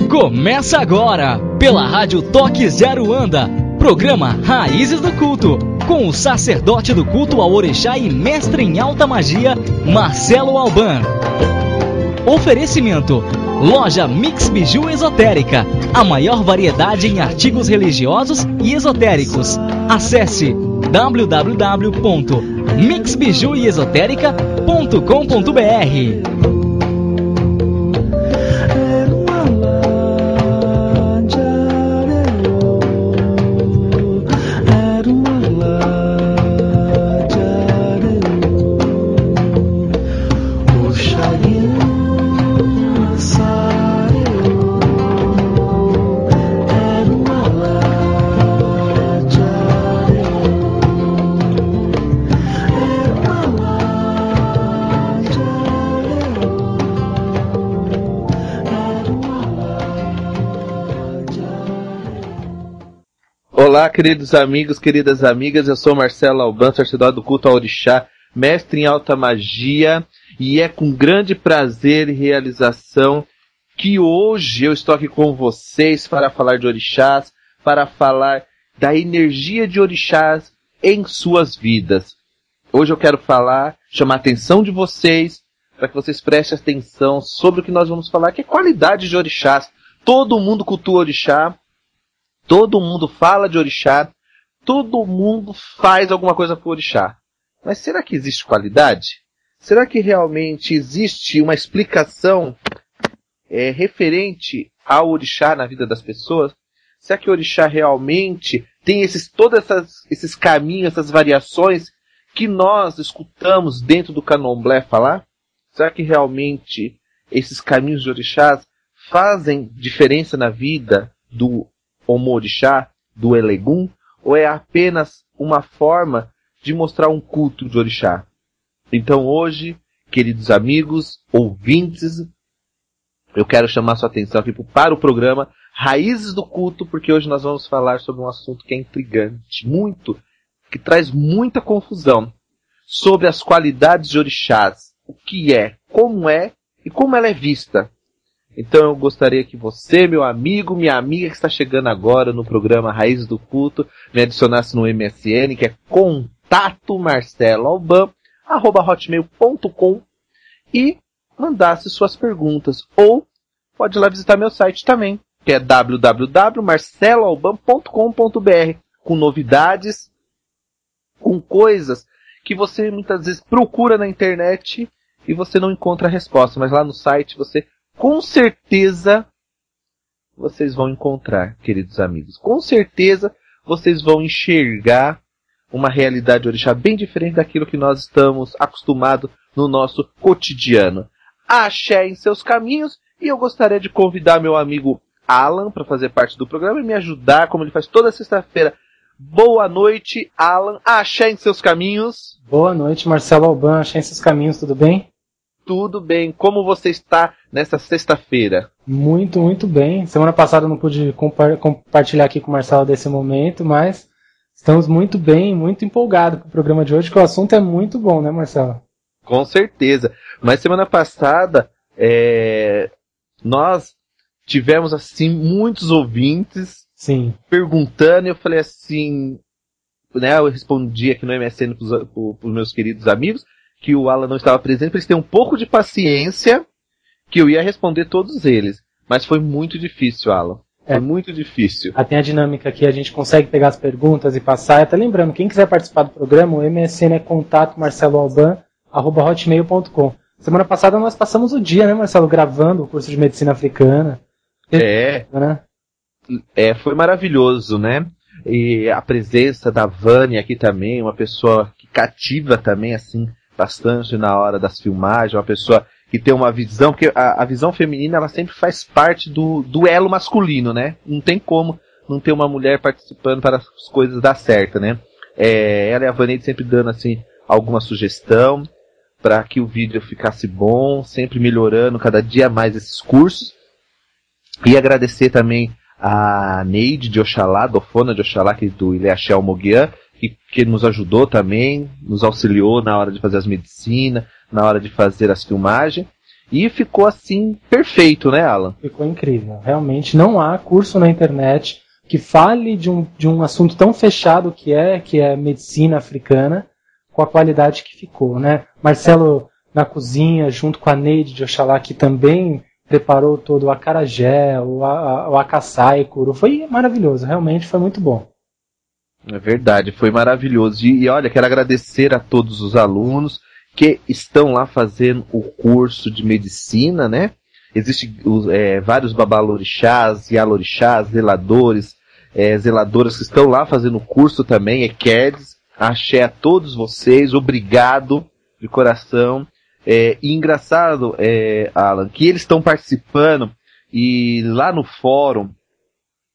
Começa agora, pela Rádio Toque Zero Anda, programa Raízes do Culto, com o sacerdote do culto ao Orixá e mestre em alta magia, Marcelo Alban. Oferecimento: Loja Mix Biju Esotérica, a maior variedade em artigos religiosos e esotéricos. Acesse www.mixbijueesotérica.com.br. Olá, queridos amigos, queridas amigas, eu sou Marcelo Alban, sacerdote do culto ao Orixá, mestre em alta magia, e é com grande prazer e realização que hoje eu estou aqui com vocês para falar de orixás, para falar da energia de orixás em suas vidas. Hoje eu quero chamar a atenção de vocês, para que vocês prestem atenção sobre o que nós vamos falar, que é qualidade de orixás. Todo mundo cultua orixá. Todo mundo fala de orixá, todo mundo faz alguma coisa por orixá. Mas será que existe qualidade? Será que realmente existe uma explicação referente ao orixá na vida das pessoas? Será que o orixá realmente tem todos esses caminhos, essas variações que nós escutamos dentro do candomblé falar? Será que realmente esses caminhos de orixás fazem diferença na vida do Omorixá, do Elegum, ou é apenas uma forma de mostrar um culto de orixá? Então hoje, queridos amigos, ouvintes, eu quero chamar sua atenção aqui para o programa Raízes do Culto, porque hoje nós vamos falar sobre um assunto que é intrigante, que traz muita confusão, sobre as qualidades de orixás, o que é e como ela é vista. Então eu gostaria que você, meu amigo, minha amiga que está chegando agora no programa Raízes do Culto, me adicionasse no MSN, que é contato@hotmail.com, e mandasse suas perguntas. Ou pode ir lá visitar meu site também, que é www.marceloalban.com.br, com novidades, com coisas que você muitas vezes procura na internet e você não encontra a resposta, mas lá no site você com certeza vocês vão encontrar, queridos amigos. Com certeza vocês vão enxergar uma realidade de orixá bem diferente daquilo que nós estamos acostumados no nosso cotidiano. Axé em seus caminhos, e eu gostaria de convidar meu amigo Alan para fazer parte do programa e me ajudar, como ele faz toda sexta-feira. Boa noite, Alan. Axé em seus caminhos. Boa noite, Marcelo Alban. Axé em seus caminhos, tudo bem? Tudo bem. Como você está nesta sexta-feira? Muito, muito bem. Semana passada eu não pude compartilhar aqui com o Marcelo desse momento, mas estamos muito bem, muito empolgados com o programa de hoje, que o assunto é muito bom, né, Marcelo? Com certeza. Mas semana passada nós tivemos assim muitos ouvintes perguntando, e eu falei assim, né, eu respondi aqui no MSN para os meus queridos amigos, que o Alan não estava presente, para eles terem um pouco de paciência, que eu ia responder todos eles. Mas foi muito difícil, Alan. Foi muito difícil. Tem a dinâmica aqui, a gente consegue pegar as perguntas e passar. Até lembrando, quem quiser participar do programa, o MSN é contato@marceloalban.hotmail.com. Semana passada nós passamos o dia, né, Marcelo, gravando o curso de medicina africana. Foi maravilhoso, né? E a presença da Vânia aqui também, uma pessoa que cativa também, assim, bastante na hora das filmagens, uma pessoa que tem uma visão, porque a visão feminina ela sempre faz parte do elo masculino, né? Não tem como não ter uma mulher participando para as coisas dar certo, né? Ela e a Vaneide sempre dando assim alguma sugestão para que o vídeo ficasse bom, sempre melhorando cada dia mais esses cursos. E agradecer também a Neide de Oxalá, Dofona de Oxalá, que do Ileaxé Almoguian, que nos ajudou também, nos auxiliou na hora de fazer as medicinas, na hora de fazer as filmagens. E ficou assim, perfeito, né, Alan? Ficou incrível. Realmente não há curso na internet que fale de um assunto tão fechado que é medicina africana, com a qualidade que ficou, né? Marcelo na cozinha, junto com a Neide de Oxalá, que também preparou todo o acarajé, o acaçaicuro. Foi maravilhoso, realmente foi muito bom. É verdade, foi maravilhoso. E olha, quero agradecer a todos os alunos que estão lá fazendo o curso de medicina, né? Existem vários babalorixás, yalorixás, zeladores, zeladoras que estão lá fazendo o curso também, Equedes. Axé a todos vocês, obrigado de coração. E engraçado, Alan, que eles estão participando e lá no fórum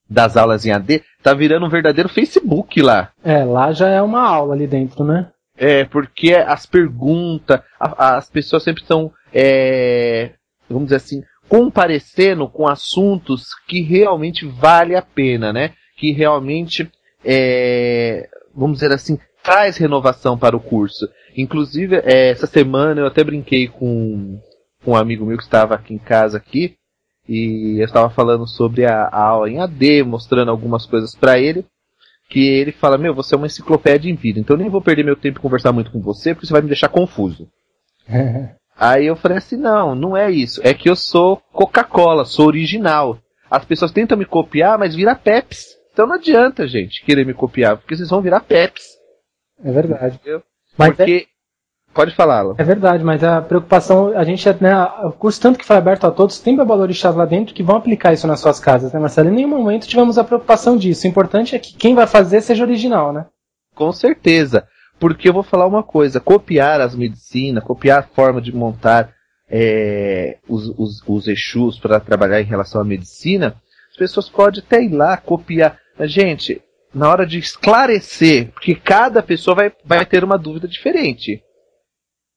das aulas em AD, tá virando um verdadeiro Facebook lá. Lá já é uma aula ali dentro, né? Porque as perguntas, as pessoas sempre estão, vamos dizer assim, comparecendo com assuntos que realmente vale a pena, né? Que realmente, vamos dizer assim, traz renovação para o curso. Inclusive, essa semana eu até brinquei com um amigo meu que estava aqui em casa aqui, e eu estava falando sobre a aula em AD, mostrando algumas coisas para ele, que ele fala, você é uma enciclopédia em vida, então eu nem vou perder meu tempo e conversar muito com você, porque você vai me deixar confuso. Aí eu falei assim, não é isso, é que eu sou Coca-Cola, sou original. As pessoas tentam me copiar, mas vira Pepsi. Então não adianta, gente, querer me copiar, porque vocês vão virar Pepsi. É verdade. Entendeu? Porque... Pode falar, É verdade, mas a preocupação, a gente, né, o curso tanto que foi aberto a todos, tem babalorixás lá dentro que vão aplicar isso nas suas casas, né, Marcelo? Em nenhum momento tivemos a preocupação disso. O importante é que quem vai fazer seja original, né? Com certeza. Porque eu vou falar uma coisa, copiar as medicinas, copiar a forma de montar os Exus para trabalhar em relação à medicina, as pessoas podem até ir lá copiar. Mas, gente, na hora de esclarecer, porque cada pessoa vai ter uma dúvida diferente.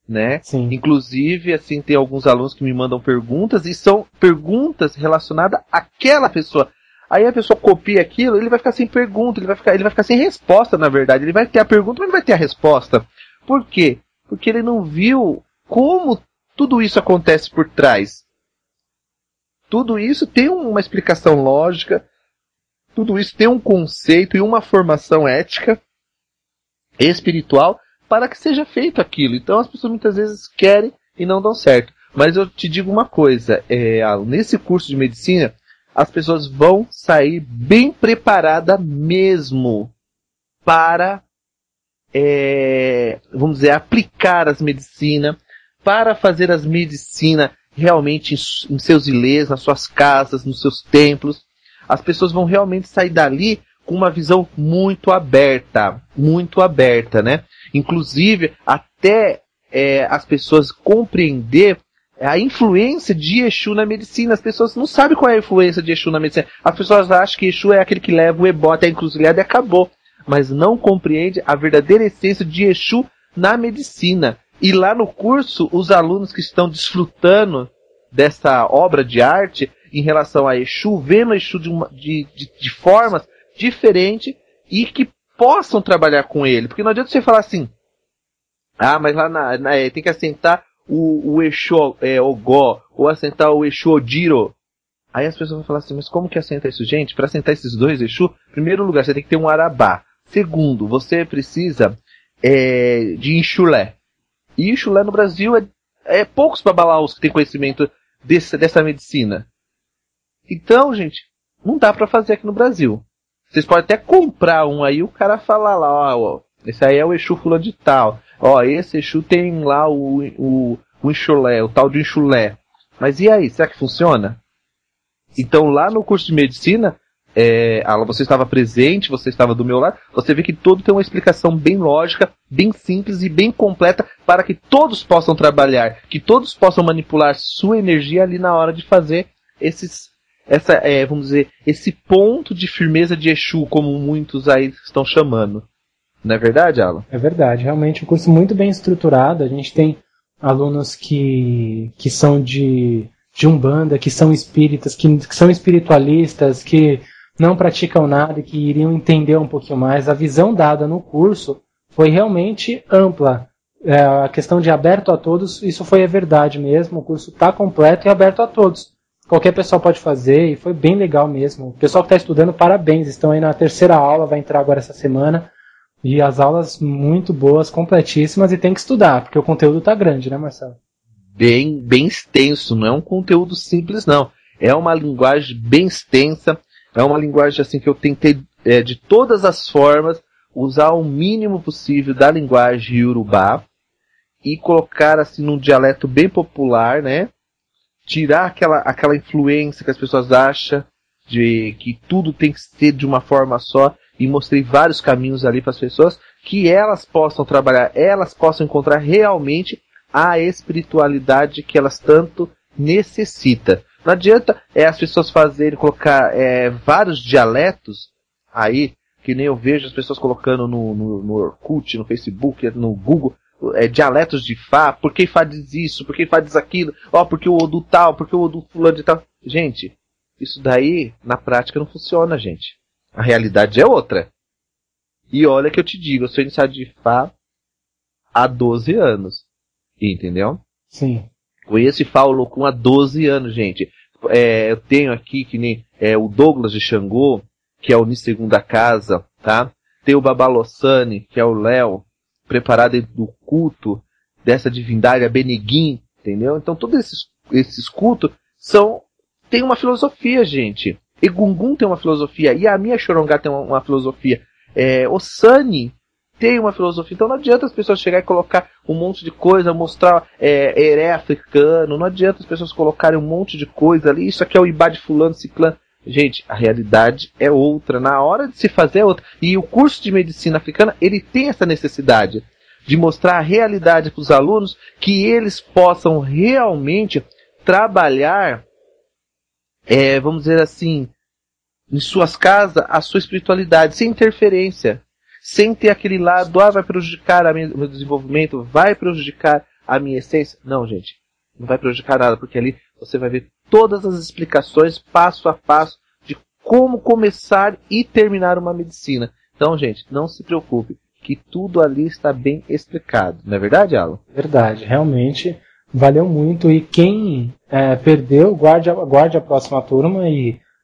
Né? Sim. Inclusive, assim, tem alguns alunos que me mandam perguntas e são perguntas relacionadas àquela pessoa. Aí a pessoa copia aquilo, ele vai ficar sem pergunta, ele vai ficar sem resposta, na verdade. Ele vai ter a pergunta, mas não vai ter a resposta. Por quê? Porque ele não viu como tudo isso acontece por trás. Tudo isso tem uma explicação lógica, tudo isso tem um conceito e uma formação ética, espiritual, para que seja feito aquilo. Então as pessoas muitas vezes querem e não dão certo. Mas eu te digo uma coisa, nesse curso de medicina, as pessoas vão sair bem preparadas mesmo para, vamos dizer, aplicar as medicinas, para fazer as medicinas realmente em seus ilês, nas suas casas, nos seus templos. As pessoas vão realmente sair dali com uma visão muito aberta, né? Inclusive, até as pessoas compreender a influência de Exu na medicina. As pessoas não sabem qual é a influência de Exu na medicina. As pessoas acham que Exu é aquele que leva o ebó até a encruzilhada e acabou. Mas não compreende a verdadeira essência de Exu na medicina. E lá no curso, os alunos que estão desfrutando dessa obra de arte em relação a Exu, vendo Exu de formas diferentes e que possam trabalhar com ele. Porque não adianta você falar assim, mas lá tem que assentar o Exu Ogó, ou assentar o Exu Odiro. Aí as pessoas vão falar assim, mas como que assenta isso, gente? Para assentar esses dois Exu, em primeiro lugar, você tem que ter um arabá. Segundo, você precisa de Inxulé. E Inxulé no Brasil poucos babalaos que têm conhecimento dessa medicina. Então, gente, não dá para fazer aqui no Brasil. Vocês podem até comprar um aí, o cara falar lá, ó, esse aí é o Exu fulano de tal. Ó, esse Exu tem lá o Inxulé, o tal de Inxulé. Mas e aí, será que funciona? Então lá no curso de medicina, você estava presente, você estava do meu lado, você vê que todo tem uma explicação bem lógica, bem simples e bem completa para que todos possam trabalhar, que todos possam manipular sua energia ali na hora de fazer vamos dizer, esse ponto de firmeza de Exu, como muitos aí estão chamando. Não é verdade, Alan? É verdade, realmente um curso muito bem estruturado. A gente tem alunos que são de Umbanda, que são espíritas, que são espiritualistas, que não praticam nada e que iriam entender um pouquinho mais. A visão dada no curso foi realmente ampla. A questão de aberto a todos, isso foi a verdade mesmo. O curso está completo e aberto a todos. Qualquer pessoa pode fazer e foi bem legal mesmo. O pessoal que está estudando, parabéns. Estão aí na terceira aula, vai entrar agora essa semana. E as aulas muito boas, completíssimas, e tem que estudar, porque o conteúdo está grande, né, Marcelo? Bem extenso, não é um conteúdo simples, não. É uma linguagem bem extensa, é uma linguagem assim que eu tentei, de todas as formas, usar o mínimo possível da linguagem iorubá e colocar assim num dialeto bem popular, né? Tirar aquela influência que as pessoas acham de que tudo tem que ser de uma forma só, e mostrei vários caminhos ali para as pessoas que elas possam trabalhar, elas possam encontrar realmente a espiritualidade que elas tanto necessitam. Não adianta as pessoas colocar vários dialetos aí, que nem eu vejo as pessoas colocando no Orkut, no Facebook, no Google, dialetos de Fá, por que Fá diz isso, por que Fá diz aquilo, porque o Odu tal, por que o Odu fulano de tal. Gente, isso daí na prática não funciona, gente. A realidade é outra. E olha que eu te digo, eu sou iniciado de Fá há 12 anos. Entendeu? Sim. Conheço Fá Olokun há 12 anos, gente. Eu tenho aqui que nem o Douglas de Xangô, que é o Nisegunda Casa, tá? Tem o Babalossani, que é o Léo, preparado do culto dessa divindade, a Beneguim, entendeu? Então todos esses cultos tem uma filosofia, gente. Egungun tem uma filosofia, e a minha Xorongá tem uma filosofia. O Sani tem uma filosofia. Então não adianta as pessoas chegarem e colocar um monte de coisa, mostrar heré africano, não adianta as pessoas colocarem um monte de coisa ali, isso aqui é o Ibá de fulano, ciclano. Gente, a realidade é outra, na hora de se fazer é outra. E o curso de medicina africana, ele tem essa necessidade de mostrar a realidade para os alunos, que eles possam realmente trabalhar, vamos dizer assim, em suas casas, a sua espiritualidade, sem interferência. Sem ter aquele lado, vai prejudicar o meu desenvolvimento, vai prejudicar a minha essência. Não, gente, não vai prejudicar nada, porque ali você vai ver todas as explicações, passo a passo, de como começar e terminar uma medicina. Então, gente, não se preocupe, que tudo ali está bem explicado. Não é verdade, Alan? Verdade, realmente valeu muito. E quem perdeu, guarde a próxima turma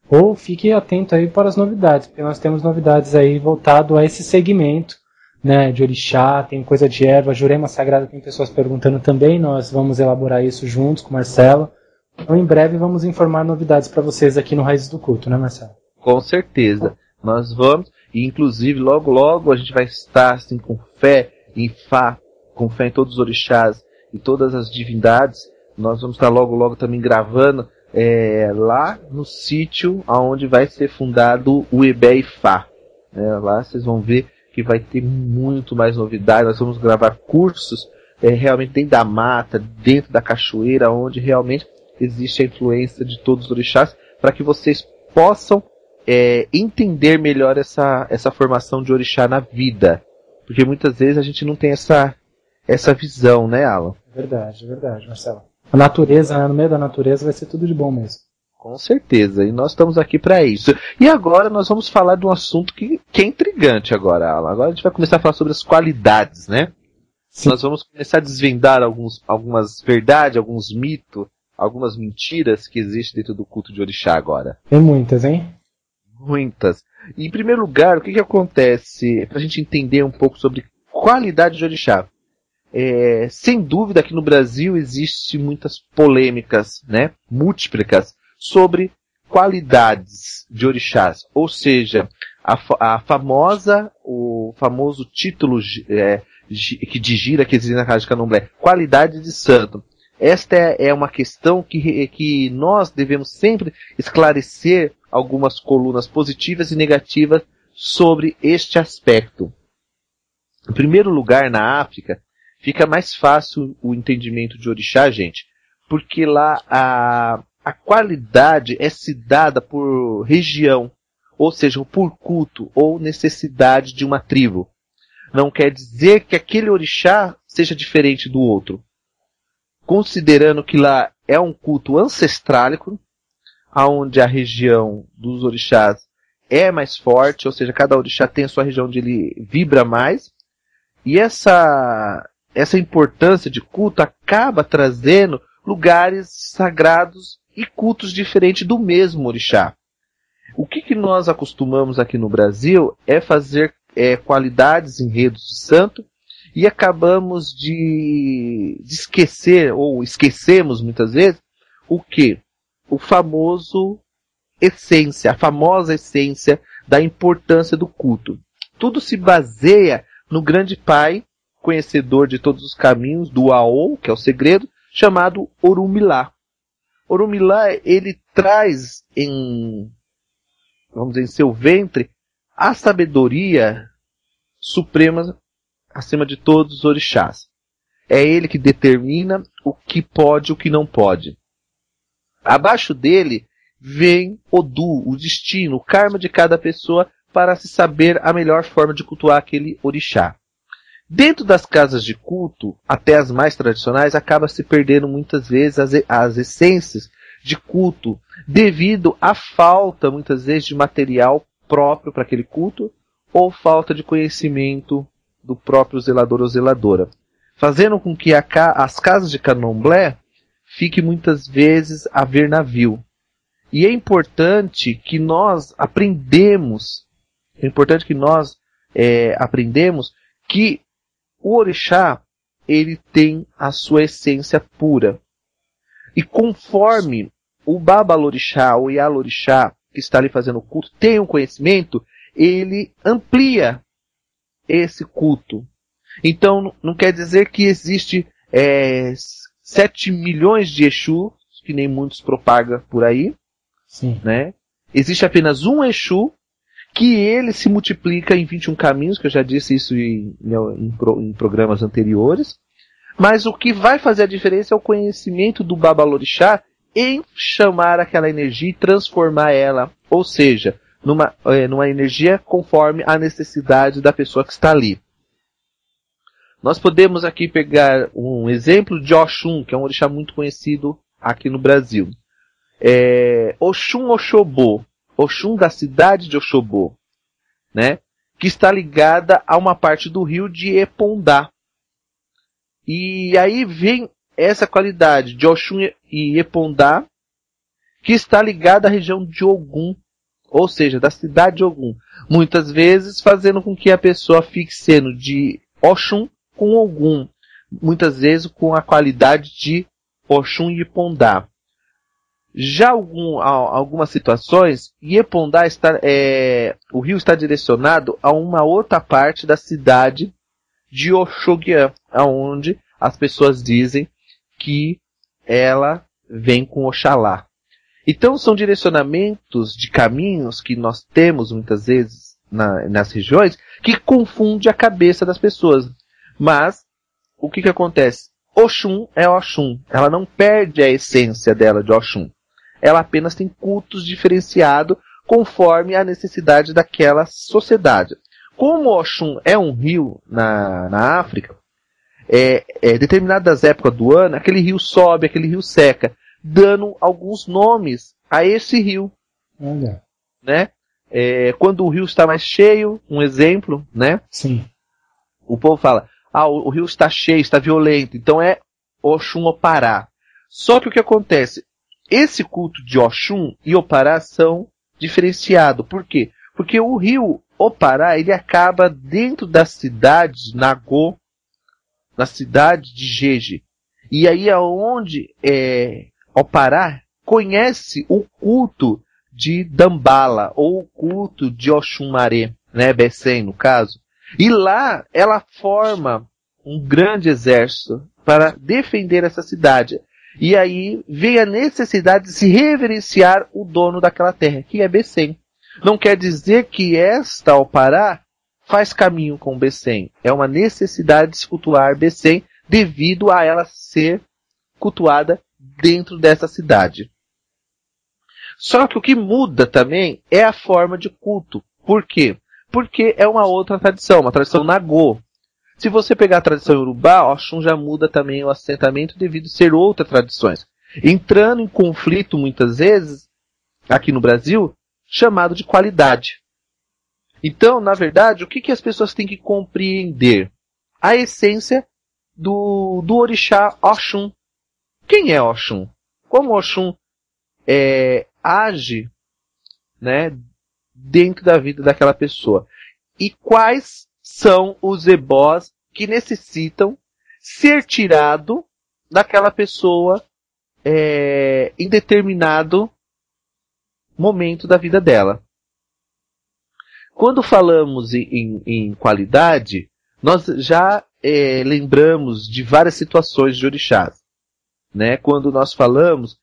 ou fique atento aí para as novidades, porque nós temos novidades aí voltado a esse segmento, né, de orixá, tem coisa de erva, Jurema Sagrada, tem pessoas perguntando também, nós vamos elaborar isso juntos com o Marcelo. Então em breve vamos informar novidades para vocês aqui no Raízes do Culto, né, Marcelo? Com certeza, nós vamos, e inclusive logo a gente vai estar assim com fé em Fá, com fé em todos os orixás e todas as divindades. Nós vamos estar logo também gravando lá no sítio onde vai ser fundado o Ebé Ifá. Lá vocês vão ver que vai ter muito mais novidades. Nós vamos gravar cursos realmente dentro da mata, dentro da cachoeira, onde realmente existe a influência de todos os orixás, para que vocês possam entender melhor essa formação de orixá na vida. Porque muitas vezes a gente não tem essa visão, né, Alan? Verdade, Marcelo. A natureza, no meio da natureza, vai ser tudo de bom mesmo. Com certeza, e nós estamos aqui para isso. E agora nós vamos falar de um assunto que é intrigante agora, Alan. Agora a gente vai começar a falar sobre as qualidades, né? Sim. Nós vamos começar a desvendar algumas verdades, alguns mitos, algumas mentiras que existem dentro do culto de orixá agora. Tem muitas, hein? Muitas. E, em primeiro lugar, o que acontece, para a gente entender um pouco sobre qualidade de orixá? Sem dúvida aqui no Brasil existe muitas polêmicas, né, múltiplas, sobre qualidades de orixás. Ou seja, o famoso título que de gira que existe na casa de Candomblé, qualidade de santo. Esta é uma questão que nós devemos sempre esclarecer algumas colunas positivas e negativas sobre este aspecto. Em primeiro lugar, na África, fica mais fácil o entendimento de orixá, gente, porque lá a qualidade é se dada por região, ou seja, por culto ou necessidade de uma tribo. Não quer dizer que aquele orixá seja diferente do outro. Considerando que lá é um culto ancestrálico, onde a região dos orixás é mais forte, ou seja, cada orixá tem a sua região onde ele vibra mais. E essa importância de culto acaba trazendo lugares sagrados e cultos diferentes do mesmo orixá. O que nós acostumamos aqui no Brasil é fazer qualidades, enredos de santo, e acabamos de esquecer, ou esquecemos muitas vezes, o que? O famoso essência, a famosa essência da importância do culto. Tudo se baseia no grande pai, conhecedor de todos os caminhos, do Aô, que é o segredo, chamado Orunmila. Orunmila, ele traz em seu ventre a sabedoria suprema acima de todos os orixás. É ele que determina o que pode e o que não pode. Abaixo dele vem Odu, o destino, o karma de cada pessoa, para se saber a melhor forma de cultuar aquele orixá. Dentro das casas de culto, até as mais tradicionais, acaba se perdendo muitas vezes as essências de culto, devido à falta, muitas vezes, de material próprio para aquele culto, ou falta de conhecimento do próprio zelador ou zeladora, fazendo com que as casas de candomblé fiquem muitas vezes a ver navio. E é importante que nós aprendemos que o orixá, ele tem a sua essência pura. E conforme o babalorixá, o ialorixá, que está ali fazendo o culto, tem um conhecimento, ele amplia esse culto. Então, não quer dizer que existe 7 milhões de Exu, que nem muitos propagam por aí. Sim. Né? Existe apenas um Exu, que ele se multiplica em 21 caminhos, que eu já disse isso em programas anteriores. Mas o que vai fazer a diferença é o conhecimento do babalorixá em chamar aquela energia e transformar ela, ou seja, numa energia conforme a necessidade da pessoa que está ali. Nós podemos aqui pegar um exemplo de Oxum, que é um orixá muito conhecido aqui no Brasil. Oxum Oxobô, Oxum da cidade de Oxobô, né? Que está ligada a uma parte do rio de Epondá. E aí vem essa qualidade de Oxum e Epondá, que está ligada à região de Ogum, ou seja, da cidade de Ogum. Muitas vezes fazendo com que a pessoa fique sendo de Oxum com Ogum. Muitas vezes com a qualidade de Oxum e Epondá. Já algumas situações, Epondá o rio está direcionado a uma outra parte da cidade de Oxoguian, onde as pessoas dizem que ela vem com Oxalá. Então são direcionamentos de caminhos que nós temos muitas vezes nas regiões que confunde a cabeça das pessoas. Mas o que acontece? Oxum é Oxum. Ela não perde a essência dela de Oxum. Ela apenas tem cultos diferenciados conforme a necessidade daquela sociedade. Como Oxum é um rio na África, determinadas épocas do ano, aquele rio sobe, aquele rio seca, dando alguns nomes a esse rio. Olha. Né? Quando o rio está mais cheio, um exemplo, né? Sim. O povo fala, o rio está cheio, está violento, então é Oxum Opará. Só que o que acontece? Esse culto de Oxum e Opará são diferenciados. Por quê? Porque o rio Opará, ele acaba dentro da cidade de Nagô, na cidade de Jeje. E aí é onde Opará conhece o culto de Dambala, ou o culto de Oxumaré, né, Bessem no caso. E lá ela forma um grande exército para defender essa cidade. E aí vem a necessidade de se reverenciar o dono daquela terra, que é Bessem. Não quer dizer que esta Opará faz caminho com Bessem. É uma necessidade de se cultuar Bessem devido a ela ser cultuada dentro dessa cidade. Só que o que muda também é a forma de culto. Por quê? Porque é uma outra tradição, uma tradição Nagô. Se você pegar a tradição Yorubá, Oxum já muda também o assentamento devido a ser outras tradições. Entrando em conflito muitas vezes, aqui no Brasil, chamado de qualidade. Então, na verdade, o que as pessoas têm que compreender? A essência do orixá Oxum. Quem é Oxum? Como Oxum age, né, dentro da vida daquela pessoa? E quais são os ebós que necessitam ser tirado daquela pessoa em determinado momento da vida dela? Quando falamos em qualidade, nós já lembramos de várias situações de orixás, né? Quando nós falamos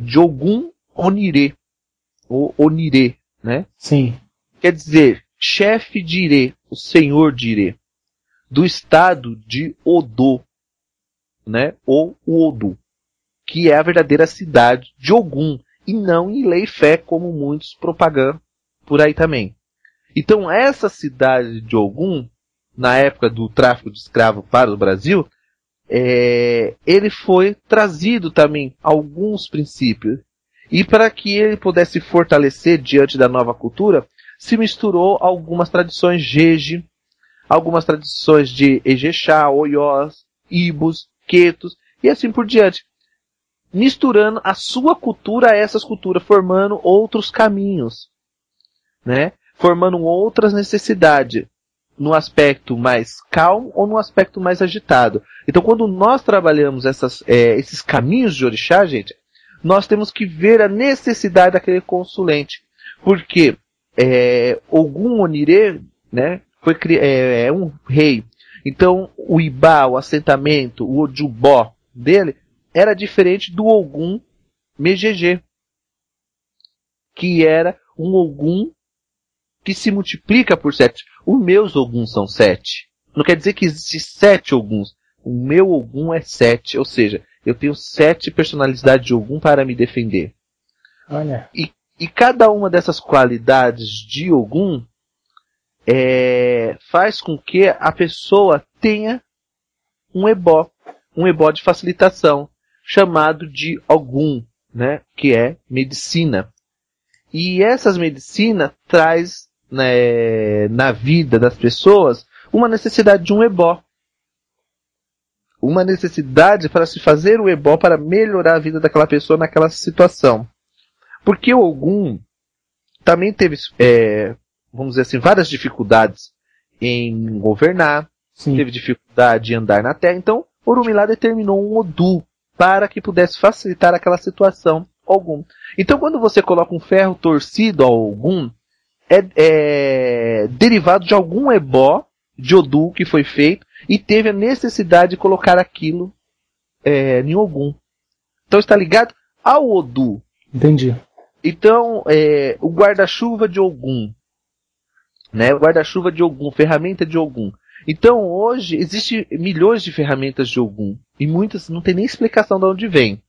de Ogum Onire, ou Onire, né? Sim. Quer dizer, chefe de Irê, o senhor de Irê, do estado de Odo, né? Ou o Odu, que é a verdadeira cidade de Ogum, e não em Ilé-Ifé, como muitos propagam por aí também. Então, essa cidade de Ogum, na época do tráfico de escravos para o Brasil, ele foi trazido também alguns princípios. E para que ele pudesse fortalecer diante da nova cultura, se misturou algumas tradições Jeje, algumas tradições de Ejexá, Oiós, Ibos, Quetos, e assim por diante. Misturando a sua cultura a essas culturas, formando outros caminhos, né? Formando outras necessidades, no aspecto mais calmo ou no aspecto mais agitado. Então, quando nós trabalhamos esses caminhos de orixá, gente, nós temos que ver a necessidade daquele consulente. Porque Ogum Onire, né, é um rei. Então, o Ibá, o assentamento, o Ojubó dele, era diferente do Ogum Megegê, que era um Ogum que se multiplica por 7. Os meus Oguns são 7. Não quer dizer que existe 7 Oguns. O meu Ogum é 7. Ou seja, eu tenho 7 personalidades de Ogum para me defender. Olha. E cada uma dessas qualidades de Ogum faz com que a pessoa tenha um ebó de facilitação, chamado de Ogum, né, que é medicina. E essas medicinas traz na vida das pessoas uma necessidade de um ebó. Uma necessidade para se fazer o ebó para melhorar a vida daquela pessoa naquela situação. Porque o Ogum também teve, vamos dizer assim, várias dificuldades em governar. Sim. Teve dificuldade em andar na terra. Então, Orumilá determinou um Odu para que pudesse facilitar aquela situação Ogum. Então, quando você coloca um ferro torcido ao Ogum, é derivado de algum ebó de Odu que foi feito e teve a necessidade de colocar aquilo em Ogum. Então, está ligado ao Odu. Entendi. Então, o guarda-chuva de Ogum, né? O guarda-chuva de Ogum, ferramenta de Ogum. Então, hoje, existem milhões de ferramentas de Ogum. E muitas não tem nem explicação de onde vem.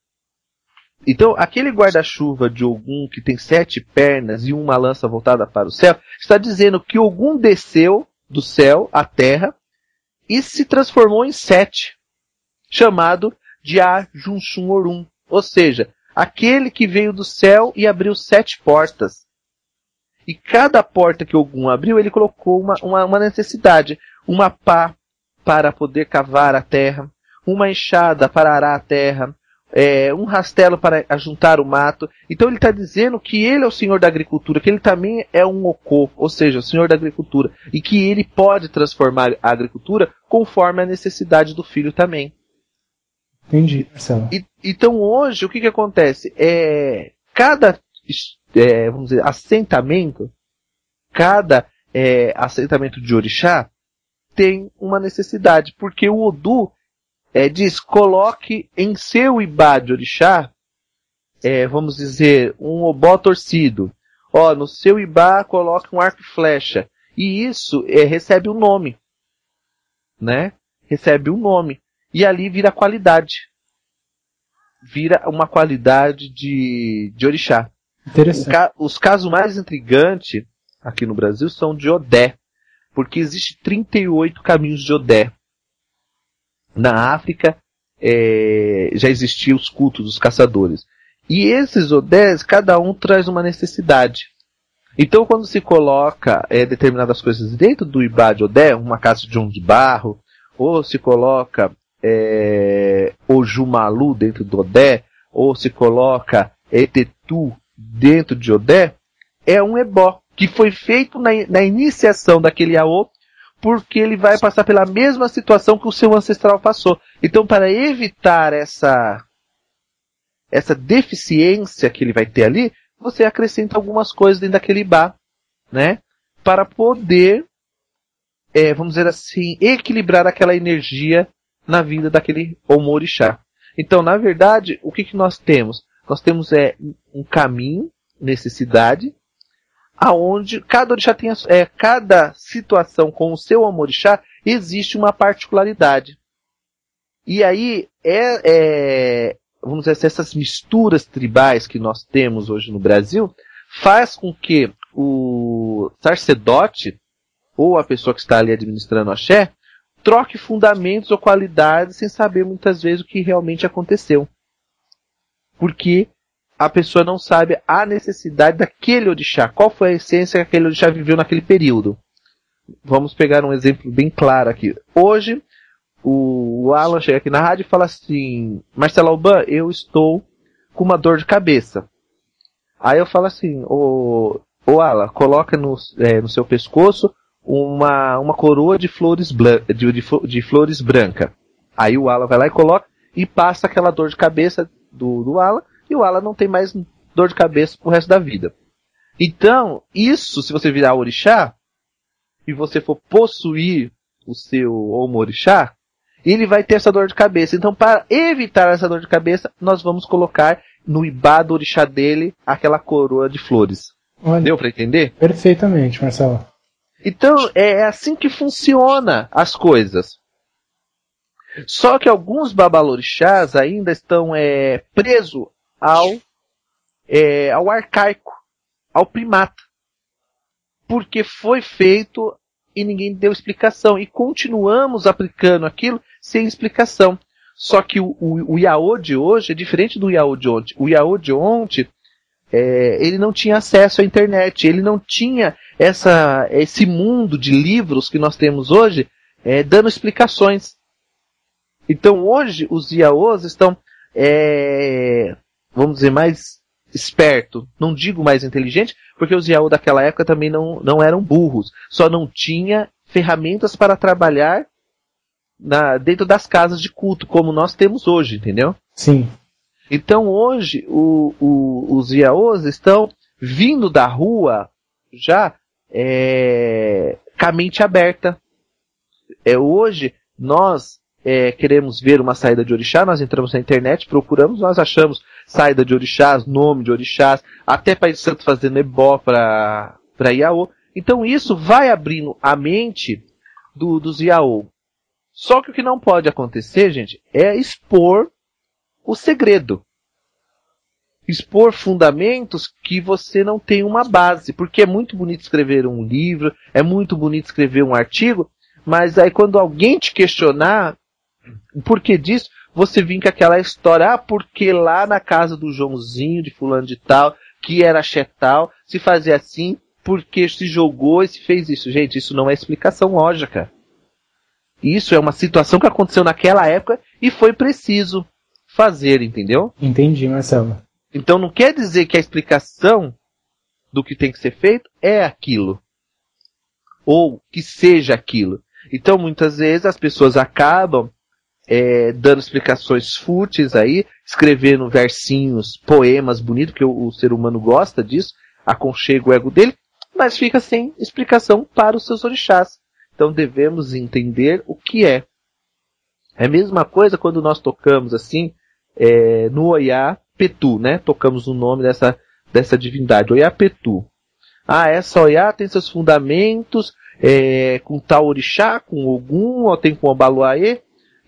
Então, aquele guarda-chuva de Ogum que tem 7 pernas e uma lança voltada para o céu, está dizendo que Ogum desceu do céu à terra e se transformou em 7, chamado de Ajunchum Orum. Ou seja, aquele que veio do céu e abriu 7 portas. E cada porta que Ogum abriu, ele colocou uma necessidade. Uma pá para poder cavar a terra, uma enxada para arar a terra, um rastelo para ajuntar o mato. Então ele está dizendo que ele é o senhor da agricultura, que ele também é um Okô, ou seja, o senhor da agricultura, e que ele pode transformar a agricultura conforme a necessidade do filho também. Entendi, Marcelo. Então hoje o que acontece? Cada vamos dizer, assentamento, cada assentamento de orixá tem uma necessidade, porque o Odu diz, coloque em seu Ibá de orixá, vamos dizer, um obó torcido. No seu Ibá coloque um arco e flecha. E isso recebe um nome, né? Recebe um nome. E ali vira qualidade. Vira uma qualidade de orixá. Interessante. Os casos mais intrigantes aqui no Brasil são de Odé. Porque existe 38 caminhos de Odé. Na África, já existiam os cultos dos caçadores. E esses Odés, cada um traz uma necessidade. Então, quando se coloca determinadas coisas dentro do Ibá de Odé, uma casa de João de Barro, ou se coloca o Jumalu dentro do Odé, ou se coloca Etetu dentro de Odé, é um ebó, que foi feito na iniciação daquele Iaô, porque ele vai passar pela mesma situação que o seu ancestral passou. Então, para evitar essa deficiência que ele vai ter ali, você acrescenta algumas coisas dentro daquele Ibá, né? Para poder, vamos dizer assim, equilibrar aquela energia na vida daquele Omorixá. Então, na verdade, o que nós temos? Nós temos um caminho, necessidade, aonde cada orixá tem cada situação com o seu Omorixá existe uma particularidade. E aí vamos dizer assim, essas misturas tribais que nós temos hoje no Brasil faz com que o sacerdote ou a pessoa que está ali administrando o axé troque fundamentos ou qualidades sem saber muitas vezes o que realmente aconteceu. Porque a pessoa não sabe a necessidade daquele orixá, qual foi a essência que aquele orixá viveu naquele período. Vamos pegar um exemplo bem claro aqui. Hoje, o Alan chega aqui na rádio e fala assim: Marcelo Alban, eu estou com uma dor de cabeça. Aí eu falo assim: ô Alan, coloca no seu pescoço uma coroa de flores branca. Aí o Alan vai lá e coloca e passa aquela dor de cabeça do Alan, e o Alan não tem mais dor de cabeça pro resto da vida. Então, isso, se você virar orixá e você for possuir o seu Omorixá, ele vai ter essa dor de cabeça. Então, para evitar essa dor de cabeça, nós vamos colocar no Ibá do orixá dele aquela coroa de flores. Olha, deu para entender? Perfeitamente, Marcelo. Então, é assim que funciona as coisas. Só que alguns babalorixás ainda estão presos ao arcaico, ao primata. Porque foi feito e ninguém deu explicação. E continuamos aplicando aquilo sem explicação. Só que o Iaô de hoje é diferente do Iaô de ontem. O Iaô de ontem, ele não tinha acesso à internet. Ele não tinha esse mundo de livros que nós temos hoje dando explicações. Então hoje os Iaôs estão, vamos dizer, mais espertos. Não digo mais inteligentes, porque os Iaô daquela época também não eram burros. Só não tinha ferramentas para trabalhar dentro das casas de culto, como nós temos hoje, entendeu? Sim. Então hoje os Iaôs estão vindo da rua já com a mente aberta. Hoje nós queremos ver uma saída de orixá, nós entramos na internet, procuramos, nós achamos saída de orixás, nome de orixás, até Pai de Santo fazendo ebó para Iaô. Então isso vai abrindo a mente dos Iaô. Só que o que não pode acontecer, gente, é expor o segredo. Expor fundamentos que você não tem uma base. Porque é muito bonito escrever um livro, é muito bonito escrever um artigo, mas aí quando alguém te questionar o porquê disso, você vem com aquela história, porque lá na casa do Joãozinho, de fulano de tal, que era chetal, se fazia assim, porque se jogou e se fez isso. Gente, isso não é explicação lógica. Isso é uma situação que aconteceu naquela época e foi preciso fazer, entendeu? Entendi, Marcelo. Então não quer dizer que a explicação do que tem que ser feito é aquilo. Ou que seja aquilo. Então muitas vezes as pessoas acabam dando explicações fúteis aí, escrevendo versinhos, poemas bonitos, porque o ser humano gosta disso, aconchega o ego dele, mas fica sem explicação para os seus orixás. Então devemos entender o que é. É a mesma coisa quando nós tocamos assim no Oiá Petu, né? Tocamos o nome dessa divindade, Oiá Petu. Essa Oiá tem seus fundamentos com tal orixá, com Ogum, ou tem com Obaluaê.